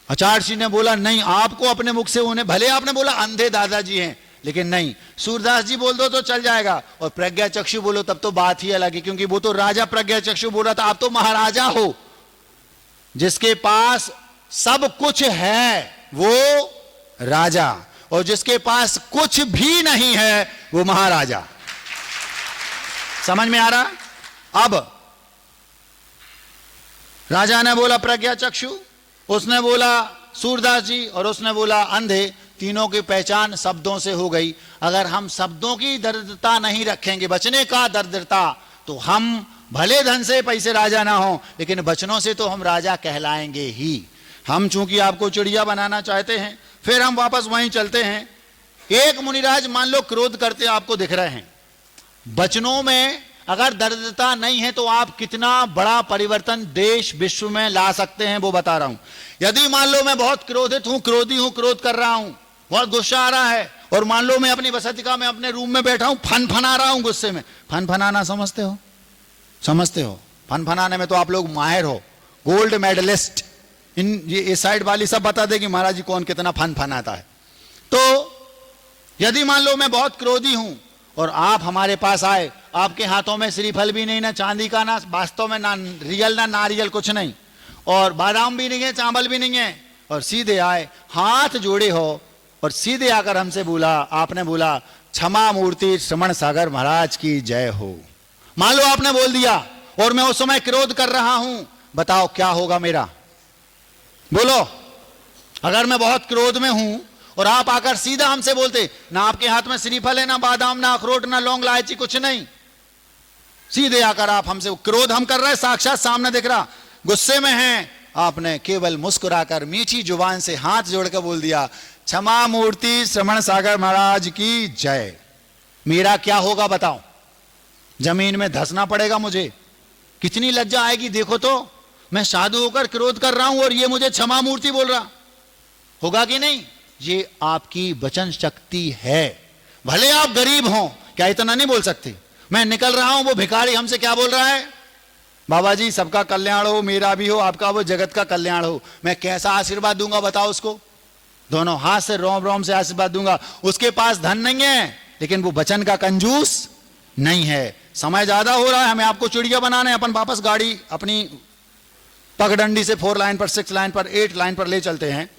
आचार्य श्री ने बोला नहीं, आपको अपने मुख से उन्हें, भले आपने बोला अंधे दादाजी हैं, लेकिन नहीं, सूरदास जी बोल दो तो चल जाएगा, और प्रज्ञा चक्षु बोलो तब तो बात ही अलग है, क्योंकि वो तो राजा प्रज्ञा चक्षु बोल रहा था। आप तो महाराजा हो, जिसके पास सब कुछ है वो राजा, और जिसके पास कुछ भी नहीं है वो महाराजा। समझ में आ रहा? अब राजा ने बोला प्रज्ञा चक्षु, उसने बोला सूरदास जी, और उसने बोला अंधे। तीनों की पहचान शब्दों से हो गई। अगर हम शब्दों की दरिद्रता नहीं रखेंगे, बचने का दरिद्रता, तो हम भले धन से पैसे राजा ना हो, लेकिन बचनों से तो हम राजा कहलाएंगे ही। हम चूंकि आपको चिड़िया बनाना चाहते हैं, फिर हम वापस वहीं चलते हैं। एक मुनिराज मान लो क्रोध करते आपको दिख रहे हैं, बचनों में अगर दरिद्रता नहीं है तो आप कितना बड़ा परिवर्तन देश विश्व में ला सकते हैं वो बता रहा हूं। यदि मान लो मैं बहुत क्रोधित हूं, क्रोधी हूं, क्रोध कर रहा हूं, बहुत गुस्सा आ रहा है, और मान लो मैं अपनी वसतिका में अपने रूम में बैठा हूं, फनफना रहा हूं गुस्से में। फनफनाना समझते हो? समझते हो? फनफनाने में तो आप लोग माहिर हो, गोल्ड मेडलिस्ट। ये इस साइड वाली सब बता देगी महाराज जी कौन कितना फनफनाता है। तो यदि मान लो मैं बहुत क्रोधी हूं और आप हमारे पास आए, आपके हाथों में श्रीफल भी नहीं, ना चांदी का, ना वास्तव में ना रियल ना नारियल, कुछ नहीं, और बादाम भी नहीं है, चावल भी नहीं है, और सीधे आए, हाथ जोड़े हो और सीधे आकर हमसे बोला, आपने बोला क्षमा मूर्ति श्रमण सागर महाराज की जय हो। मान लो आपने बोल दिया और मैं उस समय क्रोध कर रहा हूं, बताओ क्या होगा मेरा? बोलो। अगर मैं बहुत क्रोध में हूं और आप आकर सीधा हमसे बोलते, ना आपके हाथ में श्रीफल है, ना बादाम, ना अखरोट, ना लौंग इलायची, कुछ नहीं, सीधे आकर आप हमसे, क्रोध हम कर रहे हैं, साक्षात सामने दिख रहा, गुस्से में हैं, आपने केवल मुस्कुराकर मीठी जुबान से हाथ जोड़कर बोल दिया क्षमा मूर्ति श्रमण सागर महाराज की जय। मेरा क्या होगा बताओ? जमीन में धंसना पड़ेगा मुझे, कितनी लज्जा आएगी। देखो तो मैं साधु होकर क्रोध कर रहा हूं और ये मुझे क्षमा मूर्ति बोल रहा, होगा कि नहीं? ये आपकी वचन शक्ति है। भले आप गरीब हो, क्या इतना नहीं बोल सकते? मैं निकल रहा हूं, वो भिखारी हमसे क्या बोल रहा है? बाबा जी सबका कल्याण हो, मेरा भी हो, आपका वो जगत का कल्याण हो। मैं कैसा आशीर्वाद दूंगा बताओ उसको? दोनों हाथ से रोम रोम से आशीर्वाद दूंगा। उसके पास धन नहीं है, लेकिन वो वचन का कंजूस नहीं है। समय ज्यादा हो रहा है, हमें आपको चिड़िया बनाना है, अपन वापस गाड़ी अपनी पगडंडी से 4 लाइन पर, 6 लाइन पर, 8 लाइन पर ले चलते हैं।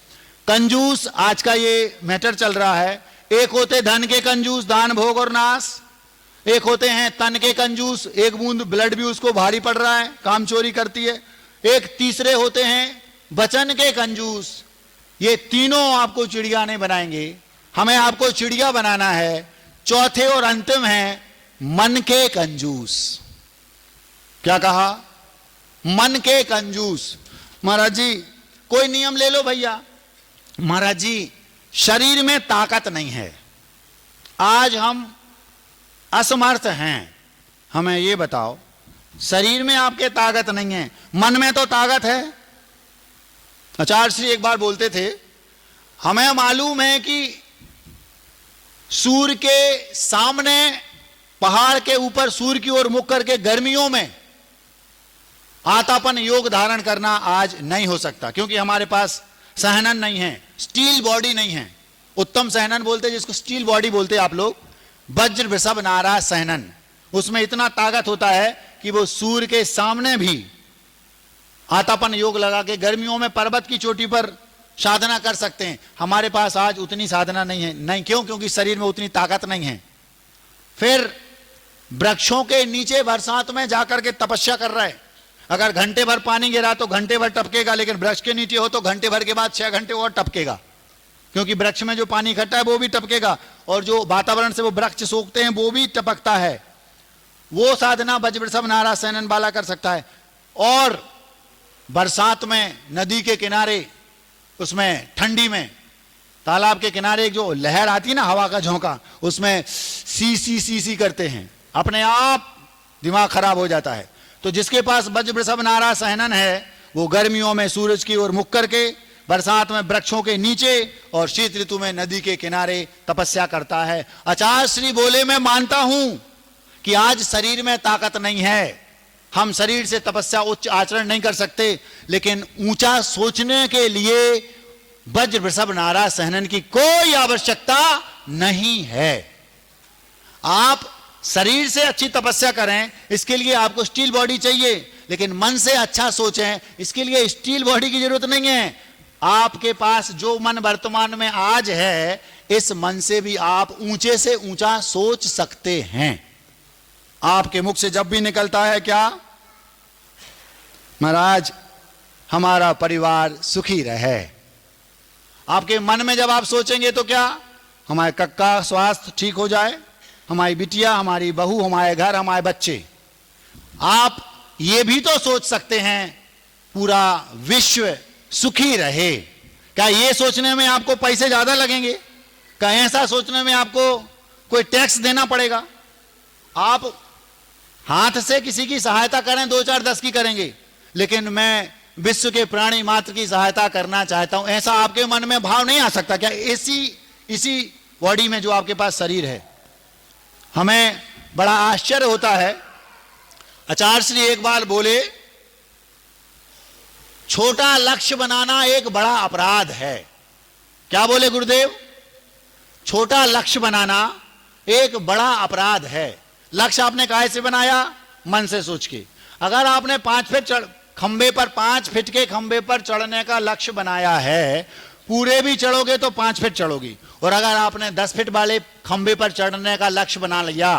कंजूस आज का ये मैटर चल रहा है। एक होते धन के कंजूस, दान भोग और नाश। एक होते हैं तन के कंजूस, एक बूंद ब्लड भी उसको भारी पड़ रहा है, काम चोरी करती है। एक तीसरे होते हैं वचन के कंजूस। ये तीनों आपको चिड़िया नहीं बनाएंगे, हमें आपको चिड़िया बनाना है। चौथे और अंतिम है मन के कंजूस। क्या कहा? मन के कंजूस। महाराज जी कोई नियम ले लो भैया। महाराज जी शरीर में ताकत नहीं है, आज हम असमर्थ हैं, हमें ये बताओ, शरीर में आपके ताकत नहीं है, मन में तो ताकत है। आचार्य श्री एक बार बोलते थे, हमें मालूम है कि सूर्य के सामने पहाड़ के ऊपर सूर्य की ओर मुख करके गर्मियों में आतापन योग धारण करना आज नहीं हो सकता, क्योंकि हमारे पास सहनन नहीं है, स्टील बॉडी नहीं है। उत्तम सहनन बोलते जिसको स्टील बॉडी बोलते आप लोग, वज्र वृषभ नाराज सहनन, उसमें इतना ताकत होता है कि वो सूर्य के सामने भी आतापन योग लगा के गर्मियों में पर्वत की चोटी पर साधना कर सकते हैं। हमारे पास आज उतनी साधना नहीं है। नहीं क्यों? क्योंकि शरीर में उतनी ताकत नहीं है। फिर वृक्षों के नीचे बरसात में जाकर के तपस्या कर रहा है, अगर घंटे भर पानी गिरा तो घंटे भर टपकेगा, लेकिन वृक्ष के नीचे हो तो घंटे भर के बाद 6 घंटे और टपकेगा, क्योंकि वृक्ष में जो पानी इकट्ठा है वो भी टपकेगा, और जो वातावरण से वो वृक्ष सोखते हैं वो भी टपकता है। वो साधना वज्र वृषभ नाराज सहनन वाला कर सकता है। और बरसात में नदी के किनारे, उसमें ठंडी में तालाब के किनारे एक जो लहर आती है ना, हवा का झोंका, उसमें सी सी सी सी करते हैं, अपने आप दिमाग खराब हो जाता है। तो जिसके पास वज्र वृषभ नाराज सहनन है, वो गर्मियों में सूरज की ओर मुख करके, बरसात में वृक्षों के नीचे और शीत ऋतु में नदी के किनारे तपस्या करता है। आचार्य श्री बोले, मैं मानता हूं कि आज शरीर में ताकत नहीं है, हम शरीर से तपस्या उच्च आचरण नहीं कर सकते, लेकिन ऊंचा सोचने के लिए वज्र वृषभ नाराज सहनन की कोई आवश्यकता नहीं है। आप शरीर से अच्छी तपस्या करें, इसके लिए आपको स्टील बॉडी चाहिए, लेकिन मन से अच्छा सोचें, इसके लिए स्टील बॉडी की जरूरत नहीं है। आपके पास जो मन वर्तमान में आज है, इस मन से भी आप ऊंचे से ऊंचा सोच सकते हैं। आपके मुख से जब भी निकलता है क्या? महाराज हमारा परिवार सुखी रहे। आपके मन में जब आप सोचेंगे तो क्या? हमारे कक्का स्वास्थ्य ठीक हो जाए, हमारी बिटिया, हमारी बहू, हमारे घर, हमारे बच्चे। आप ये भी तो सोच सकते हैं पूरा विश्व सुखी रहे। क्या ये सोचने में आपको पैसे ज्यादा लगेंगे? क्या ऐसा सोचने में आपको कोई टैक्स देना पड़ेगा? आप हाथ से किसी की सहायता करें, 2 4 10 की करेंगे, लेकिन मैं विश्व के प्राणी मात्र की सहायता करना चाहता हूं, ऐसा आपके मन में भाव नहीं आ सकता क्या? इसी बॉडी में जो आपके पास शरीर है। हमें बड़ा आश्चर्य होता है। आचार्य श्री एक बार बोले, छोटा लक्ष्य बनाना एक बड़ा अपराध है। क्या बोले गुरुदेव? छोटा लक्ष्य बनाना एक बड़ा अपराध है। लक्ष्य आपने काहे से बनाया? मन से सोच के। अगर आपने 5 फीट खंबे पर 5 फीट के खंबे पर चढ़ने का लक्ष्य बनाया है, पूरे भी चढ़ोगे तो 5 फीट चढ़ोगी, और अगर आपने 10 फीट वाले खंबे पर चढ़ने का लक्ष्य बना लिया,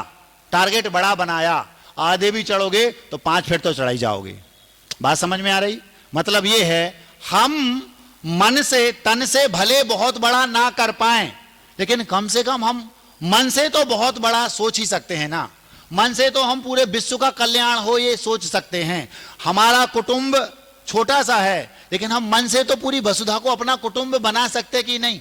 टारगेट बड़ा बनाया, आधे भी चढ़ोगे तो 5 फीट तो चढ़ाई जाओगे। बात समझ में आ रही? मतलब ये है, हम मन से तन से भले बहुत बड़ा ना कर पाए, लेकिन कम से कम हम मन से तो बहुत बड़ा सोच ही सकते हैं ना। मन से तो हम पूरे विश्व का कल्याण हो ये सोच सकते हैं। हमारा कुटुंब छोटा सा है, लेकिन हम मन से तो पूरी वसुधा को अपना कुटुंब बना सकते कि नहीं?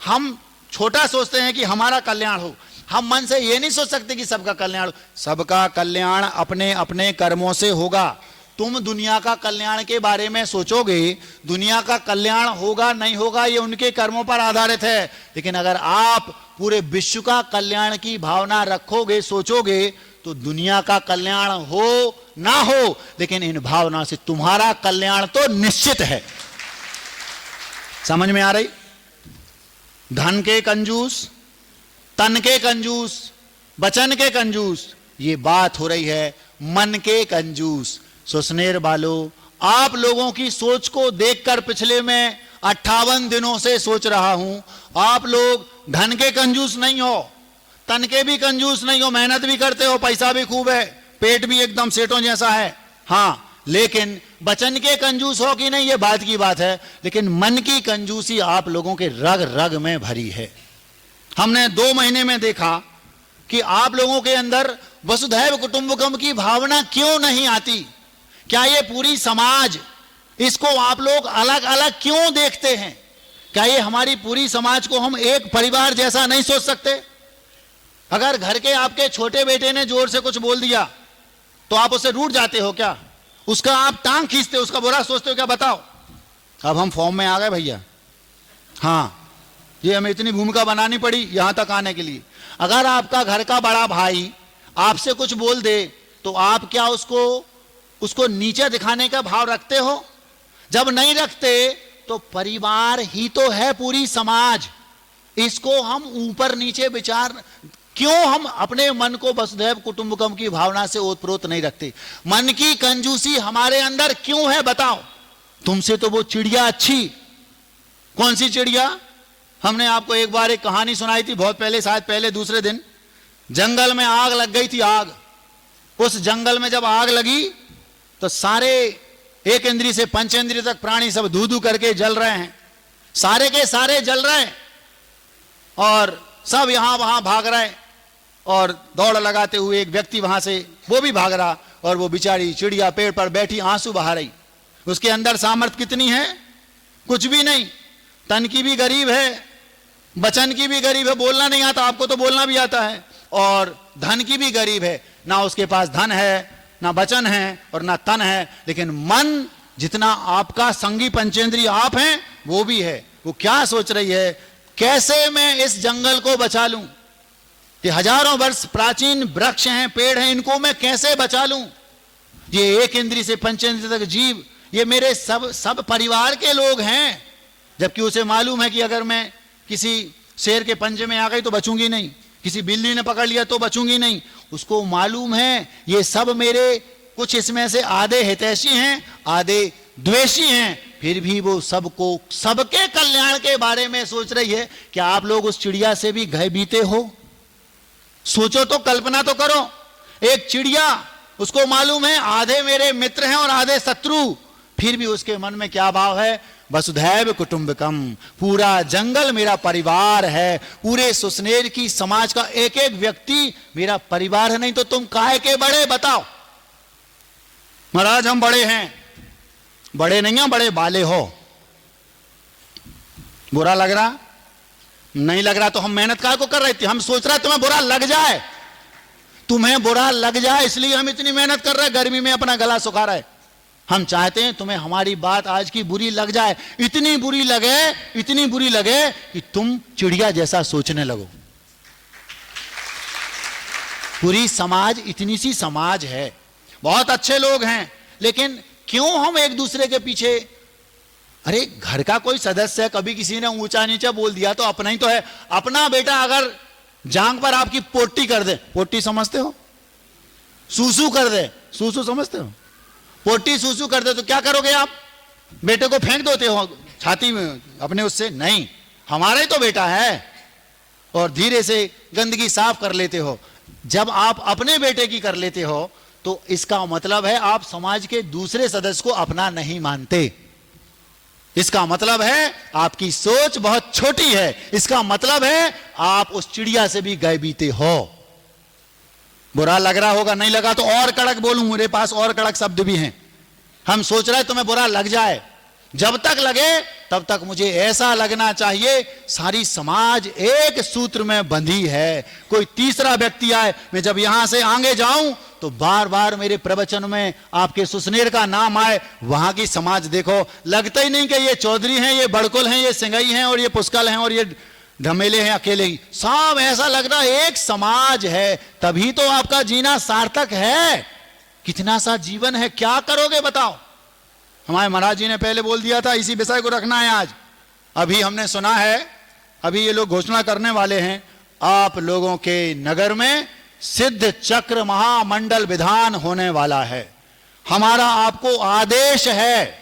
हम छोटा सोचते हैं कि हमारा कल्याण हो, हम मन से ये नहीं सोच सकते कि सबका कल्याण हो। सबका कल्याण अपने अपने कर्मों से होगा। तुम दुनिया का कल्याण के बारे में सोचोगे, दुनिया का कल्याण होगा नहीं होगा ये उनके कर्मों पर आधारित है, लेकिन अगर आप पूरे विश्व का कल्याण की भावना रखोगे, सोचोगे, तो दुनिया का कल्याण हो ना हो, लेकिन इन भावना से तुम्हारा कल्याण तो निश्चित है। समझ में आ रही? धन के कंजूस, तन के कंजूस, वचन के कंजूस, ये बात हो रही है मन के कंजूस। सुसनेर वालों, आप लोगों की सोच को देखकर पिछले मैं 58 दिनों से सोच रहा हूं, आप लोग धन के कंजूस नहीं हो, तन के भी कंजूस नहीं हो, मेहनत भी करते हो, पैसा भी खूब है, पेट भी एकदम सेठों जैसा है, हाँ, लेकिन वचन के कंजूस हो कि नहीं ये बात की बात है, लेकिन मन की कंजूसी आप लोगों के रग रग में भरी है। हमने 2 महीने में देखा कि आप लोगों के अंदर वसुधैव कुटुंबकम की भावना क्यों नहीं आती। क्या ये पूरी समाज, इसको आप लोग अलग अलग क्यों देखते हैं? क्या ये हमारी पूरी समाज को हम एक परिवार जैसा नहीं सोच सकते? अगर घर के आपके छोटे बेटे ने जोर से कुछ बोल दिया तो आप उससे रूठ जाते हो क्या? उसका आप टांग खींचते हो, उसका बुरा सोचते हो क्या? बताओ। अब हम फॉर्म में आ गए भैया, हाँ, ये हमें इतनी भूमिका बनानी पड़ी यहां तक आने के लिए। अगर आपका घर का बड़ा भाई आपसे कुछ बोल दे तो आप क्या उसको नीचे दिखाने का भाव रखते हो? जब नहीं रखते तो परिवार ही तो है पूरी समाज, इसको हम ऊपर नीचे विचार क्यों हम अपने मन को वसुधैव कुटुंबकम की भावना से ओतप्रोत नहीं रखते? मन की कंजूसी हमारे अंदर क्यों है बताओ? तुमसे तो वो चिड़िया अच्छी। कौन सी चिड़िया? हमने आपको एक बार एक कहानी सुनाई थी बहुत पहले, शायद पहले दूसरे दिन। जंगल में आग लग गई थी, आग। उस जंगल में जब आग लगी तो सारे 1 इंद्रिय से 5 इंद्रिय तक प्राणी सब धू धू करके जल रहे हैं, सारे के सारे जल रहे हैं और सब यहां वहां भाग रहे हैं। और दौड़ लगाते हुए एक व्यक्ति वहां से वो भी भाग रहा और वो बेचारी चिड़िया पेड़ पर बैठी आंसू बहा रही। उसके अंदर सामर्थ्य कितनी है? कुछ भी नहीं। तन की भी गरीब है, वचन की भी गरीब है, बोलना नहीं आता, आपको तो बोलना भी आता है, और धन की भी गरीब है। ना उसके पास धन है, ना वचन है और ना तन है, लेकिन मन जितना आपका संगी पंचेंद्रिय आप हैं वो भी है। वो क्या सोच रही है, कैसे मैं इस जंगल को बचा लूं? ये हजारों वर्ष प्राचीन वृक्ष हैं, पेड़ हैं, इनको मैं कैसे बचा लूं? ये 1 इंद्रिय से 5 इंद्रिय तक जीव, ये मेरे सब परिवार के लोग हैं। जबकि उसे मालूम है कि अगर मैं किसी शेर के पंजे में आ गई तो बचूंगी नहीं, किसी बिल्ली ने पकड़ लिया तो बचूंगी नहीं। उसको मालूम है ये सब मेरे, कुछ इसमें से आधे हितैषी हैं, आधे द्वेषी हैं, फिर भी वो सबको, सबके कल्याण के बारे में सोच रही है। क्या आप लोग उस चिड़िया से भी भय बीते हो? सोचो तो, कल्पना तो करो। एक चिड़िया, उसको मालूम है आधे मेरे मित्र हैं और आधे शत्रु, फिर भी उसके मन में क्या भाव है? वसुधैव कुटुंबकम, पूरा जंगल मेरा परिवार है, पूरे सुसनेर की समाज का एक एक व्यक्ति मेरा परिवार है। नहीं तो तुम काहे के बड़े बताओ? महाराज हम बड़े हैं, बड़े नहीं हैं, बड़े बाले हो। बुरा लग रहा? नहीं लग रहा तो हम मेहनत काहे को कर रहे थे? हम सोच रहे तुम्हें बुरा लग जाए, तुम्हें बुरा लग जाए, इसलिए हम इतनी मेहनत कर रहे हैं, गर्मी में अपना गला सुखा रहे हैं। हम चाहते हैं तुम्हें हमारी बात आज की बुरी लग जाए, इतनी बुरी लगे कि तुम चिड़िया जैसा सोचने लगो। पूरी समाज इतनी सी समाज है, बहुत अच्छे लोग हैं, लेकिन क्यों हम एक दूसरे के पीछे? अरे घर का कोई सदस्य है, कभी किसी ने ऊंचा नीचा बोल दिया तो अपना ही तो है। अपना बेटा अगर जांग पर आपकी पोटी कर दे, पोटी समझते हो? सूसू कर दे, सूसू समझते हो? पोटी सूसू कर दे तो क्या करोगे आप? बेटे को फेंक देते हो छाती में अपने उससे? नहीं, हमारा ही तो बेटा है, और धीरे से गंदगी साफ कर लेते हो। जब आप अपने बेटे की कर लेते हो तो इसका मतलब है आप समाज के दूसरे सदस्य को अपना नहीं मानते। इसका मतलब है आपकी सोच बहुत छोटी है। इसका मतलब है आप उस चिड़िया से भी गए बीते हो। बुरा लग रहा होगा, नहीं लगा तो और कड़क बोलूं, मेरे पास और कड़क शब्द भी हैं। हम सोच रहे हैं तुम्हें बुरा लग जाए, जब तक लगे तब तक मुझे ऐसा लगना चाहिए सारी समाज एक सूत्र में बंधी है। कोई तीसरा व्यक्ति आए, मैं जब यहां से आगे जाऊं तो बार बार मेरे प्रवचन में आपके सुसनेर का नाम आए, वहां की समाज देखो, लगता ही नहीं कि ये चौधरी हैं, ये बड़कुल हैं, ये सिंगई हैं और ये पुष्कल हैं और ये ढमेले हैं अकेले ही। सब ऐसा लग रहा है एक समाज है, तभी तो आपका जीना सार्थक है। कितना सा जीवन है, क्या करोगे बताओ? हमारे महाराज जी ने पहले बोल दिया था इसी विषय को रखना है आज। अभी हमने सुना है, अभी ये लोग घोषणा करने वाले हैं, आप लोगों के नगर में सिद्ध चक्र महामंडल विधान होने वाला है। हमारा आपको आदेश है,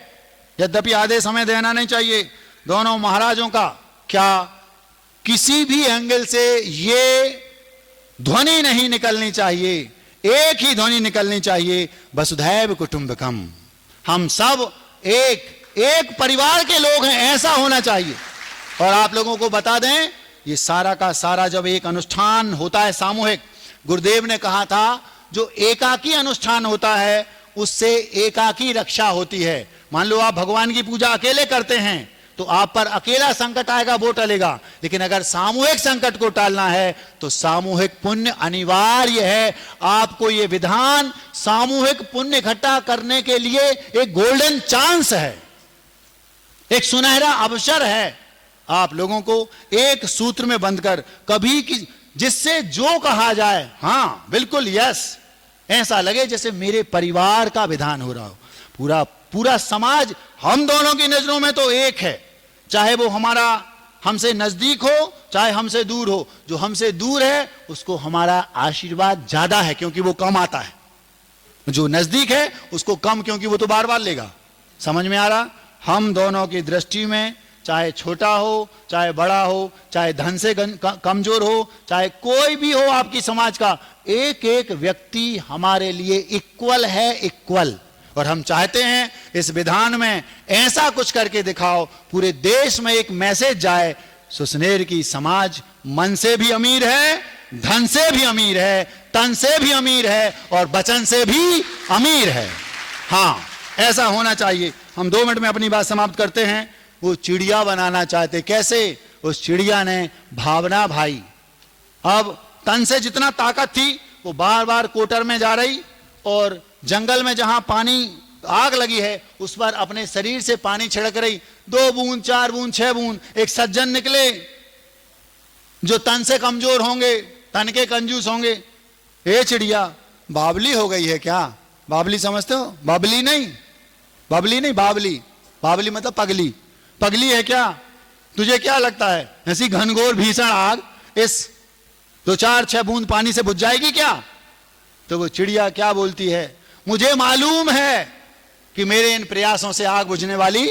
यद्यपि आदेश हमें देना नहीं चाहिए दोनों महाराजों का, क्या किसी भी एंगल से ये ध्वनि नहीं निकलनी चाहिए, एक ही ध्वनि निकलनी चाहिए, वसुधैव कुटुंबकम, हम सब एक परिवार के लोग हैं, ऐसा होना चाहिए। और आप लोगों को बता दें, ये सारा का सारा जब एक अनुष्ठान होता है सामूहिक, गुरुदेव ने कहा था जो एकाकी अनुष्ठान होता है उससे एकाकी रक्षा होती है। मान लो आप भगवान की पूजा अकेले करते हैं तो आप पर अकेला संकट आएगा, वो टलेगा, लेकिन अगर सामूहिक संकट को टालना है तो सामूहिक पुण्य अनिवार्य है। आपको ये विधान सामूहिक पुण्य इकट्ठा करने के लिए एक गोल्डन चांस है, एक सुनहरा अवसर है। आप लोगों को एक सूत्र में बंधकर कभी की जिससे जो कहा जाए, हाँ बिल्कुल यस, ऐसा लगे जैसे मेरे परिवार का विधान हो रहा हो। पूरा समाज हम दोनों की नजरों में तो एक है, चाहे वो हमारा हमसे नजदीक हो चाहे हमसे दूर हो। जो हमसे दूर है उसको हमारा आशीर्वाद ज्यादा है क्योंकि वो कम आता है, जो नजदीक है उसको कम, क्योंकि वो तो बार बार लेगा। समझ में आ रहा? हम दोनों की दृष्टि में चाहे छोटा हो चाहे बड़ा हो, चाहे धन से कमजोर हो, चाहे कोई भी हो आपकी समाज का, एक एक व्यक्ति हमारे लिए इक्वल है, इक्वल। और हम चाहते हैं इस विधान में ऐसा कुछ करके दिखाओ, पूरे देश में एक मैसेज जाए, सुसनेर की समाज मन से भी अमीर है, धन से भी अमीर है, तन से भी अमीर है और वचन से भी अमीर है। हाँ, ऐसा होना चाहिए। हम 2 मिनट में अपनी बात समाप्त करते हैं। वो चिड़िया बनाना चाहते, कैसे? उस चिड़िया ने भावना भाई, अब तन से जितना ताकत थी वो बार बार कोटर में जा रही और जंगल में जहां पानी आग लगी है उस पर अपने शरीर से पानी छिड़क रही। 2 बूंद 4 बूंद 6 बूंद। एक सज्जन निकले जो तन से कमजोर होंगे, तन के कंजूस होंगे। ए चिड़िया, बावली हो गई है क्या? बावली समझते हो? बावली नहीं, बावली। बावली मतलब पगली। पगली है क्या? तुझे क्या लगता है ऐसी घनघोर भीषण आग इस 2 4 6 बूंद पानी से बुझ जाएगी क्या? तो वो चिड़िया क्या बोलती है, मुझे मालूम है कि मेरे इन प्रयासों से आग बुझने वाली,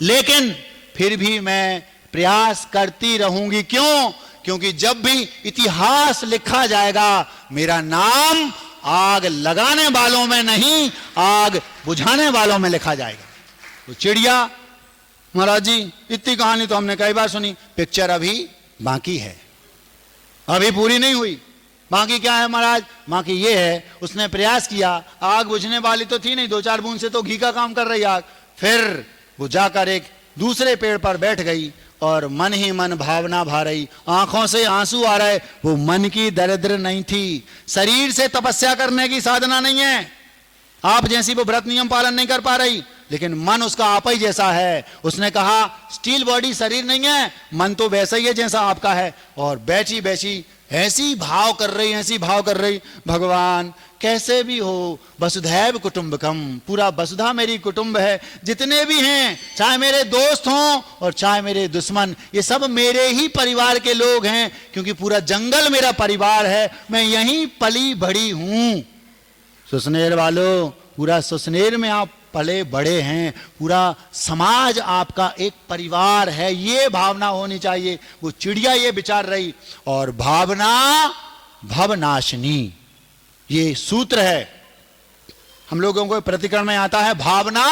लेकिन फिर भी मैं प्रयास करती रहूंगी। क्यों? क्योंकि जब भी इतिहास लिखा जाएगा मेरा नाम आग लगाने वालों में नहीं, आग बुझाने वालों में लिखा जाएगा। तो चिड़िया, महाराज जी इतनी कहानी तो हमने कई बार सुनी, पिक्चर अभी बाकी है, अभी पूरी नहीं हुई। बाकी क्या है महाराज? बाकी ये है, उसने प्रयास किया, आग बुझने वाली तो थी नहीं, 2 4 बूंद से तो घी का काम कर रही आग। फिर वो जाकर एक दूसरे पेड़ पर बैठ गई और मन ही मन भावना भा रही, आंखों से आंसू आ रहे। वो मन की दरिद्र नहीं थी, शरीर से तपस्या करने की साधना नहीं है, आप जैसी वो व्रत नियम पालन नहीं कर पा रही, लेकिन मन उसका आप ही जैसा है। उसने कहा स्टील बॉडी शरीर नहीं है, मन तो वैसा ही है जैसा आपका है। और बैठी बैठी ऐसी भाव कर रही, भगवान कैसे भी हो, वसुधैव कुटुंबकम, पूरा वसुधा मेरी कुटुंब है, जितने भी हैं, चाहे मेरे दोस्त हों और चाहे मेरे दुश्मन, ये सब मेरे ही परिवार के लोग हैं, क्योंकि पूरा जंगल मेरा परिवार है, मैं यहीं पली बड़ी हूं। सुसनेर वालों, पूरा सुसनेर में आप पले बड़े हैं, पूरा समाज आपका एक परिवार है, ये भावना होनी चाहिए। वो चिड़िया ये विचार रही। और भावना भवनाशिनी, ये सूत्र है, हम लोगों को प्रतिकरण में आता है, भावना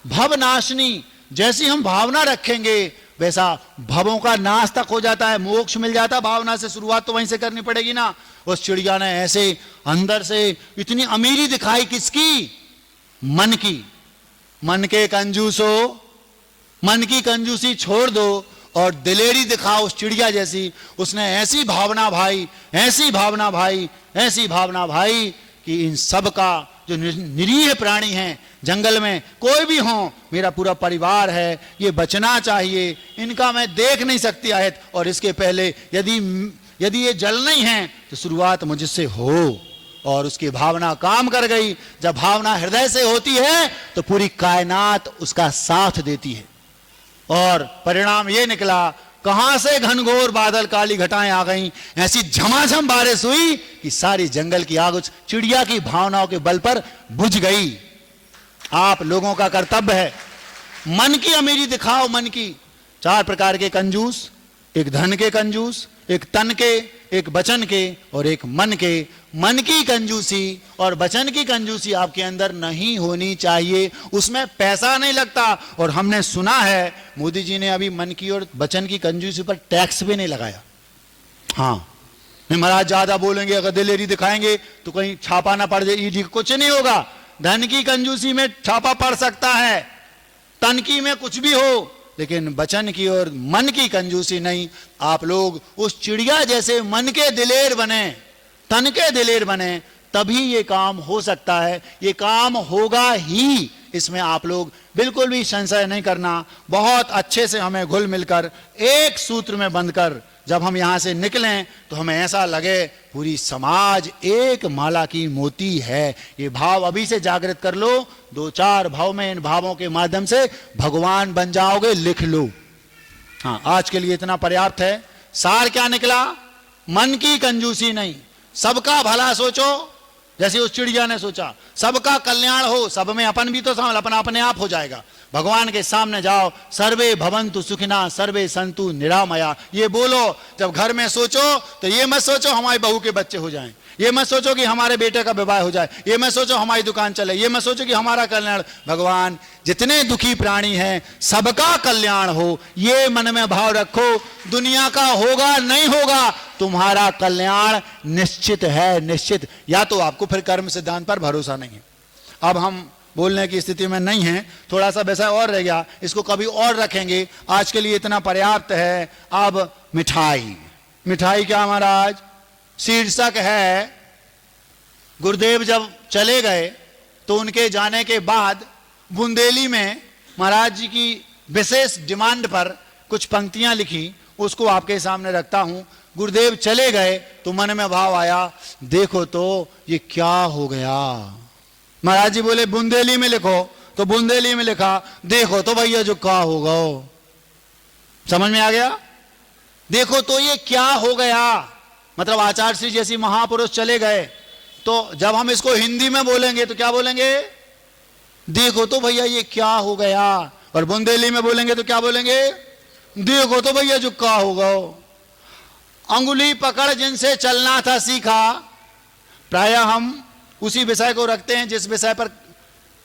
भवनाशिनी। जैसी हम भावना रखेंगे वैसा भवों का नाश तक हो जाता है, मोक्ष मिल जाता है। भावना से शुरुआत तो वहीं से करनी पड़ेगी ना। उस चिड़िया ने ऐसे अंदर से इतनी अमीरी दिखाई, किसकी? मन की। मन के कंजूस हो, मन की कंजूसी छोड़ दो और दिलेरी दिखाओ उस चिड़िया जैसी। उसने ऐसी भावना भाई कि इन सब का जो निरीह प्राणी हैं जंगल में, कोई भी हो, मेरा पूरा परिवार है, ये बचना चाहिए, इनका मैं देख नहीं सकती आहत, और इसके पहले यदि ये जल नहीं है तो शुरुआत मुझसे हो। और उसकी भावना काम कर गई। जब भावना हृदय से होती है तो पूरी कायनात उसका साथ देती है। और परिणाम ये निकला कहां से घनघोर बादल काली घटाएं आ गईं, ऐसी झमाझम बारिश हुई कि सारी जंगल की आग उस चिड़िया की भावनाओं के बल पर बुझ गई। आप लोगों का कर्तव्य है मन की अमीरी दिखाओ। मन की 4 प्रकार के कंजूस, एक धन के कंजूस, एक तन के, एक वचन के और एक मन के। मन की कंजूसी और वचन की कंजूसी आपके अंदर नहीं होनी चाहिए, उसमें पैसा नहीं लगता। और हमने सुना है मोदी जी ने अभी मन की और वचन की कंजूसी पर टैक्स भी नहीं लगाया। हाँ, नहीं महाराज ज्यादा बोलेंगे, अगर दिलेरी दिखाएंगे तो कहीं छापा ना पड़ जाए ईडी, कुछ नहीं होगा। धन की कंजूसी में छापा पड़ सकता है, तन की में कुछ भी हो, लेकिन वचन की और मन की कंजूसी नहीं। आप लोग उस चिड़िया जैसे मन के दिलेर बने, तन के दिलेर बने, तभी ये काम हो सकता है। ये काम होगा ही, इसमें आप लोग बिल्कुल भी संशय नहीं करना। बहुत अच्छे से हमें घुल मिलकर एक सूत्र में बंधकर जब हम यहां से निकलें तो हमें ऐसा लगे पूरी समाज एक माला की मोती है। ये भाव अभी से जागृत कर लो। 2-4 भाव में, इन भावों के माध्यम से भगवान बन जाओगे, लिख लो। हाँ, आज के लिए इतना पर्याप्त है। सार क्या निकला? मन की कंजूसी नहीं, सबका भला सोचो, जैसे उस चिड़िया ने सोचा सबका कल्याण हो। सब में अपन भी तो शामिल, अपना अपने आप हो जाएगा। भगवान के सामने जाओ, सर्वे भवन्तु सुखिना सर्वे सन्तु निरामया, ये बोलो। जब घर में सोचो तो ये मत सोचो हमारी बहू के बच्चे हो जाएं, ये मत सोचो कि हमारे बेटे का विवाह हो जाए, ये मत सोचो हमारी दुकान चले, ये मत सोचो कि हमारा कल्याण। भगवान जितने दुखी प्राणी हैं सबका कल्याण हो, ये मन में भाव रखो। दुनिया का होगा नहीं होगा, तुम्हारा कल्याण निश्चित है, निश्चित। या तो आपको फिर कर्म सिद्धांत पर भरोसा नहीं है। अब हम बोलने की स्थिति में नहीं है, थोड़ा सा वैसा और रह गया, इसको कभी और रखेंगे। आज के लिए इतना पर्याप्त है। अब मिठाई, मिठाई क्या महाराज? शीर्षक है गुरुदेव जब चले गए तो उनके जाने के बाद बुंदेली में महाराज जी की विशेष डिमांड पर कुछ पंक्तियां लिखी, उसको आपके सामने रखता हूं। गुरुदेव चले गए तो मन में भाव आया, देखो तो ये क्या हो गया। महाराज जी बोले बुंदेली में लिखो, तो बुंदेली में लिखा, देखो तो भैया जो क्या होगा। समझ में आ गया? देखो तो ये क्या हो गया, मतलब आचार्य श्री जैसी महापुरुष चले गए, तो जब हम इसको हिंदी में बोलेंगे तो क्या बोलेंगे? देखो तो भैया ये क्या हो गया। और बुंदेली में बोलेंगे तो क्या बोलेंगे? देखो तो भैया जो क्या होगा। अंगुली पकड़ जिनसे चलना था सीखा। प्रायः हम उसी विषय को रखते हैं जिस विषय पर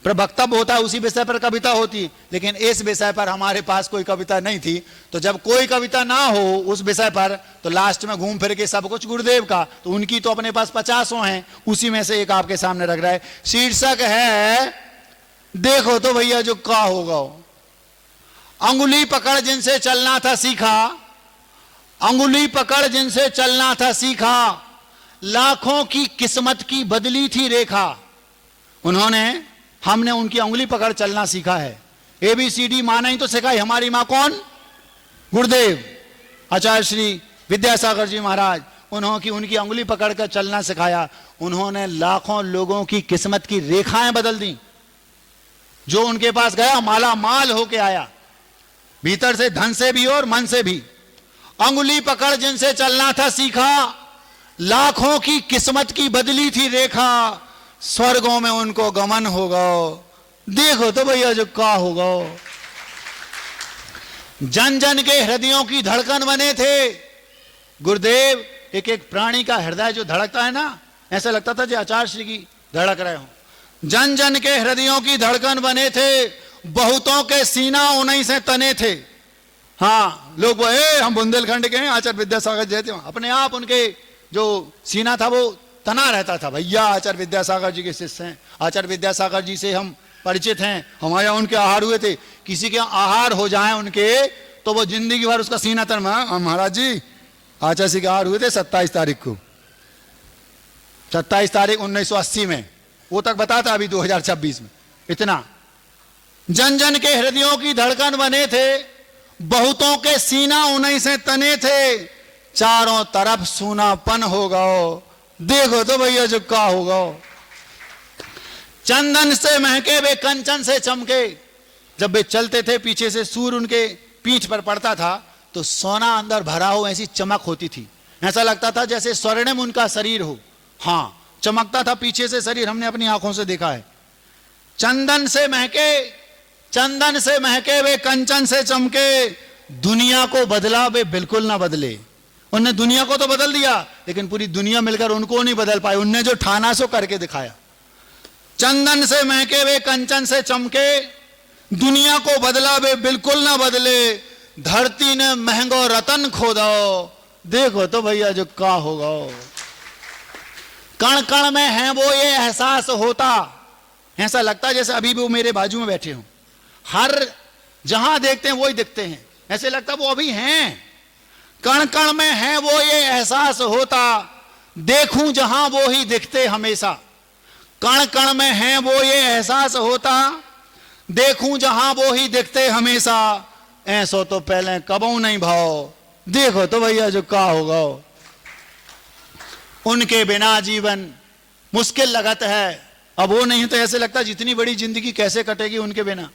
वक्तव्य होता है, उसी विषय पर कविता होती, लेकिन इस विषय पर हमारे पास कोई कविता नहीं थी। तो जब कोई कविता ना हो उस विषय पर, तो लास्ट में घूम फिर के सब कुछ गुरुदेव का, तो उनकी तो अपने पास 50 हैं, उसी में से एक आपके सामने रख रहा है। शीर्षक है देखो तो भैया जो क्या होगा। अंगुली पकड़ जिनसे चलना था सीखा, अंगुली पकड़ जिनसे चलना था सीखा, लाखों की किस्मत की बदली थी रेखा। हमने उनकी उंगली पकड़ चलना सीखा है। ABCD मां नहीं तो सिखाई, हमारी मां कौन? गुरुदेव आचार्य श्री विद्यासागर जी महाराज। उनकी उंगली पकड़कर चलना सिखाया। उन्होंने लाखों लोगों की किस्मत की रेखाएं बदल दी। जो उनके पास गया माला माल होके आया, भीतर से, धन से भी और मन से भी। अंगुली पकड़ जिनसे चलना था सीखा, लाखों की किस्मत की बदली थी रेखा, स्वर्गों में उनको गमन होगा। देखो तो भैया जो क्या होगा। जन जन के हृदयों की धड़कन बने थे। गुरुदेव एक एक प्राणी का हृदय जो धड़कता है ना, ऐसा लगता था जो आचार्य श्री की धड़क रहे हो। जन जन के हृदयों की धड़कन बने थे, बहुतों के सीना उन्हीं से तने थे। हाँ, लोग वो हम बुंदेलखंड के हैं, आचार्य विद्यासागर जयते, अपने आप उनके जो सीना था वो तना रहता था, भैया आचार्य विद्यासागर जी के शिष्य हैं, आचार्य विद्यासागर जी से हम परिचित हैं, हमारे यहाँ उनके आहार हुए थे। किसी के आहार हो जाए उनके तो वो जिंदगी भर उसका सीना तन। महाराज जी आचार्य जी के आहार हुए थे 27 तारीख को, 27 तारीख 1980 में, वो तक बताता अभी 2026 में। इतना जन जन के हृदयों की धड़कन बने थे, बहुतों के सीना उन्हीं से तने थे, चारों तरफ सूनापन होगा। देखो तो भैया जो क्या होगा। चंदन से महके वे कंचन से चमके। जब वे चलते थे पीछे से सूर्य उनके पीठ पर पड़ता था तो सोना अंदर भरा हो ऐसी चमक होती थी, ऐसा लगता था जैसे स्वर्णिम उनका शरीर हो। हाँ, चमकता था पीछे से शरीर, हमने अपनी आंखों से देखा है। चंदन से महके वे कंचन से चमके, दुनिया को बदला वे बिल्कुल ना बदले। उनने दुनिया को तो बदल दिया, लेकिन पूरी दुनिया मिलकर उनको नहीं बदल पाई। उनने जो ठाना सो करके दिखाया। चंदन से महके वे कंचन से चमके, दुनिया को बदला वे बिल्कुल ना बदले, धरती ने महंगो रतन खोदो, देखो तो भैया जो का होगा। कण कण में है वो ये एहसास होता, ऐसा लगता जैसे अभी भी वो मेरे बाजू में बैठे हों। हर जहां देखते हैं वही दिखते हैं, ऐसे लगता वो अभी हैं। कण कण में है वो ये एहसास होता, देखूं जहां वो ही दिखते हमेशा। कण कण में है वो ये एहसास होता, देखूं जहां वो ही दिखते हमेशा। ऐसो तो पहले कबू नहीं भाव, देखो तो भैया जो का होगा। उनके बिना जीवन मुश्किल लगत है। अब वो नहीं तो ऐसे लगता जितनी बड़ी जिंदगी कैसे कटेगी उनके बिना।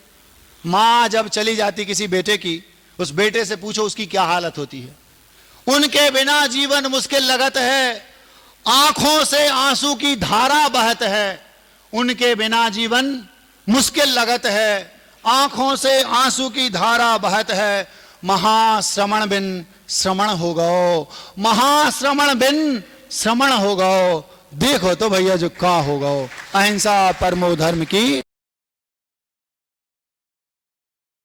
माँ जब चली जाती किसी बेटे की, उस बेटे से पूछो उसकी क्या हालत होती है। उनके बिना जीवन मुश्किल लगत है, आंखों से आंसू की धारा बहत है। उनके बिना जीवन मुश्किल लगत है, आंखों से आंसू की धारा बहत है। महाश्रमण बिन श्रमण हो गो, महाश्रमण बिन श्रमण हो गो, देखो तो भैया जो का हो गो। अहिंसा परमो धर्म की।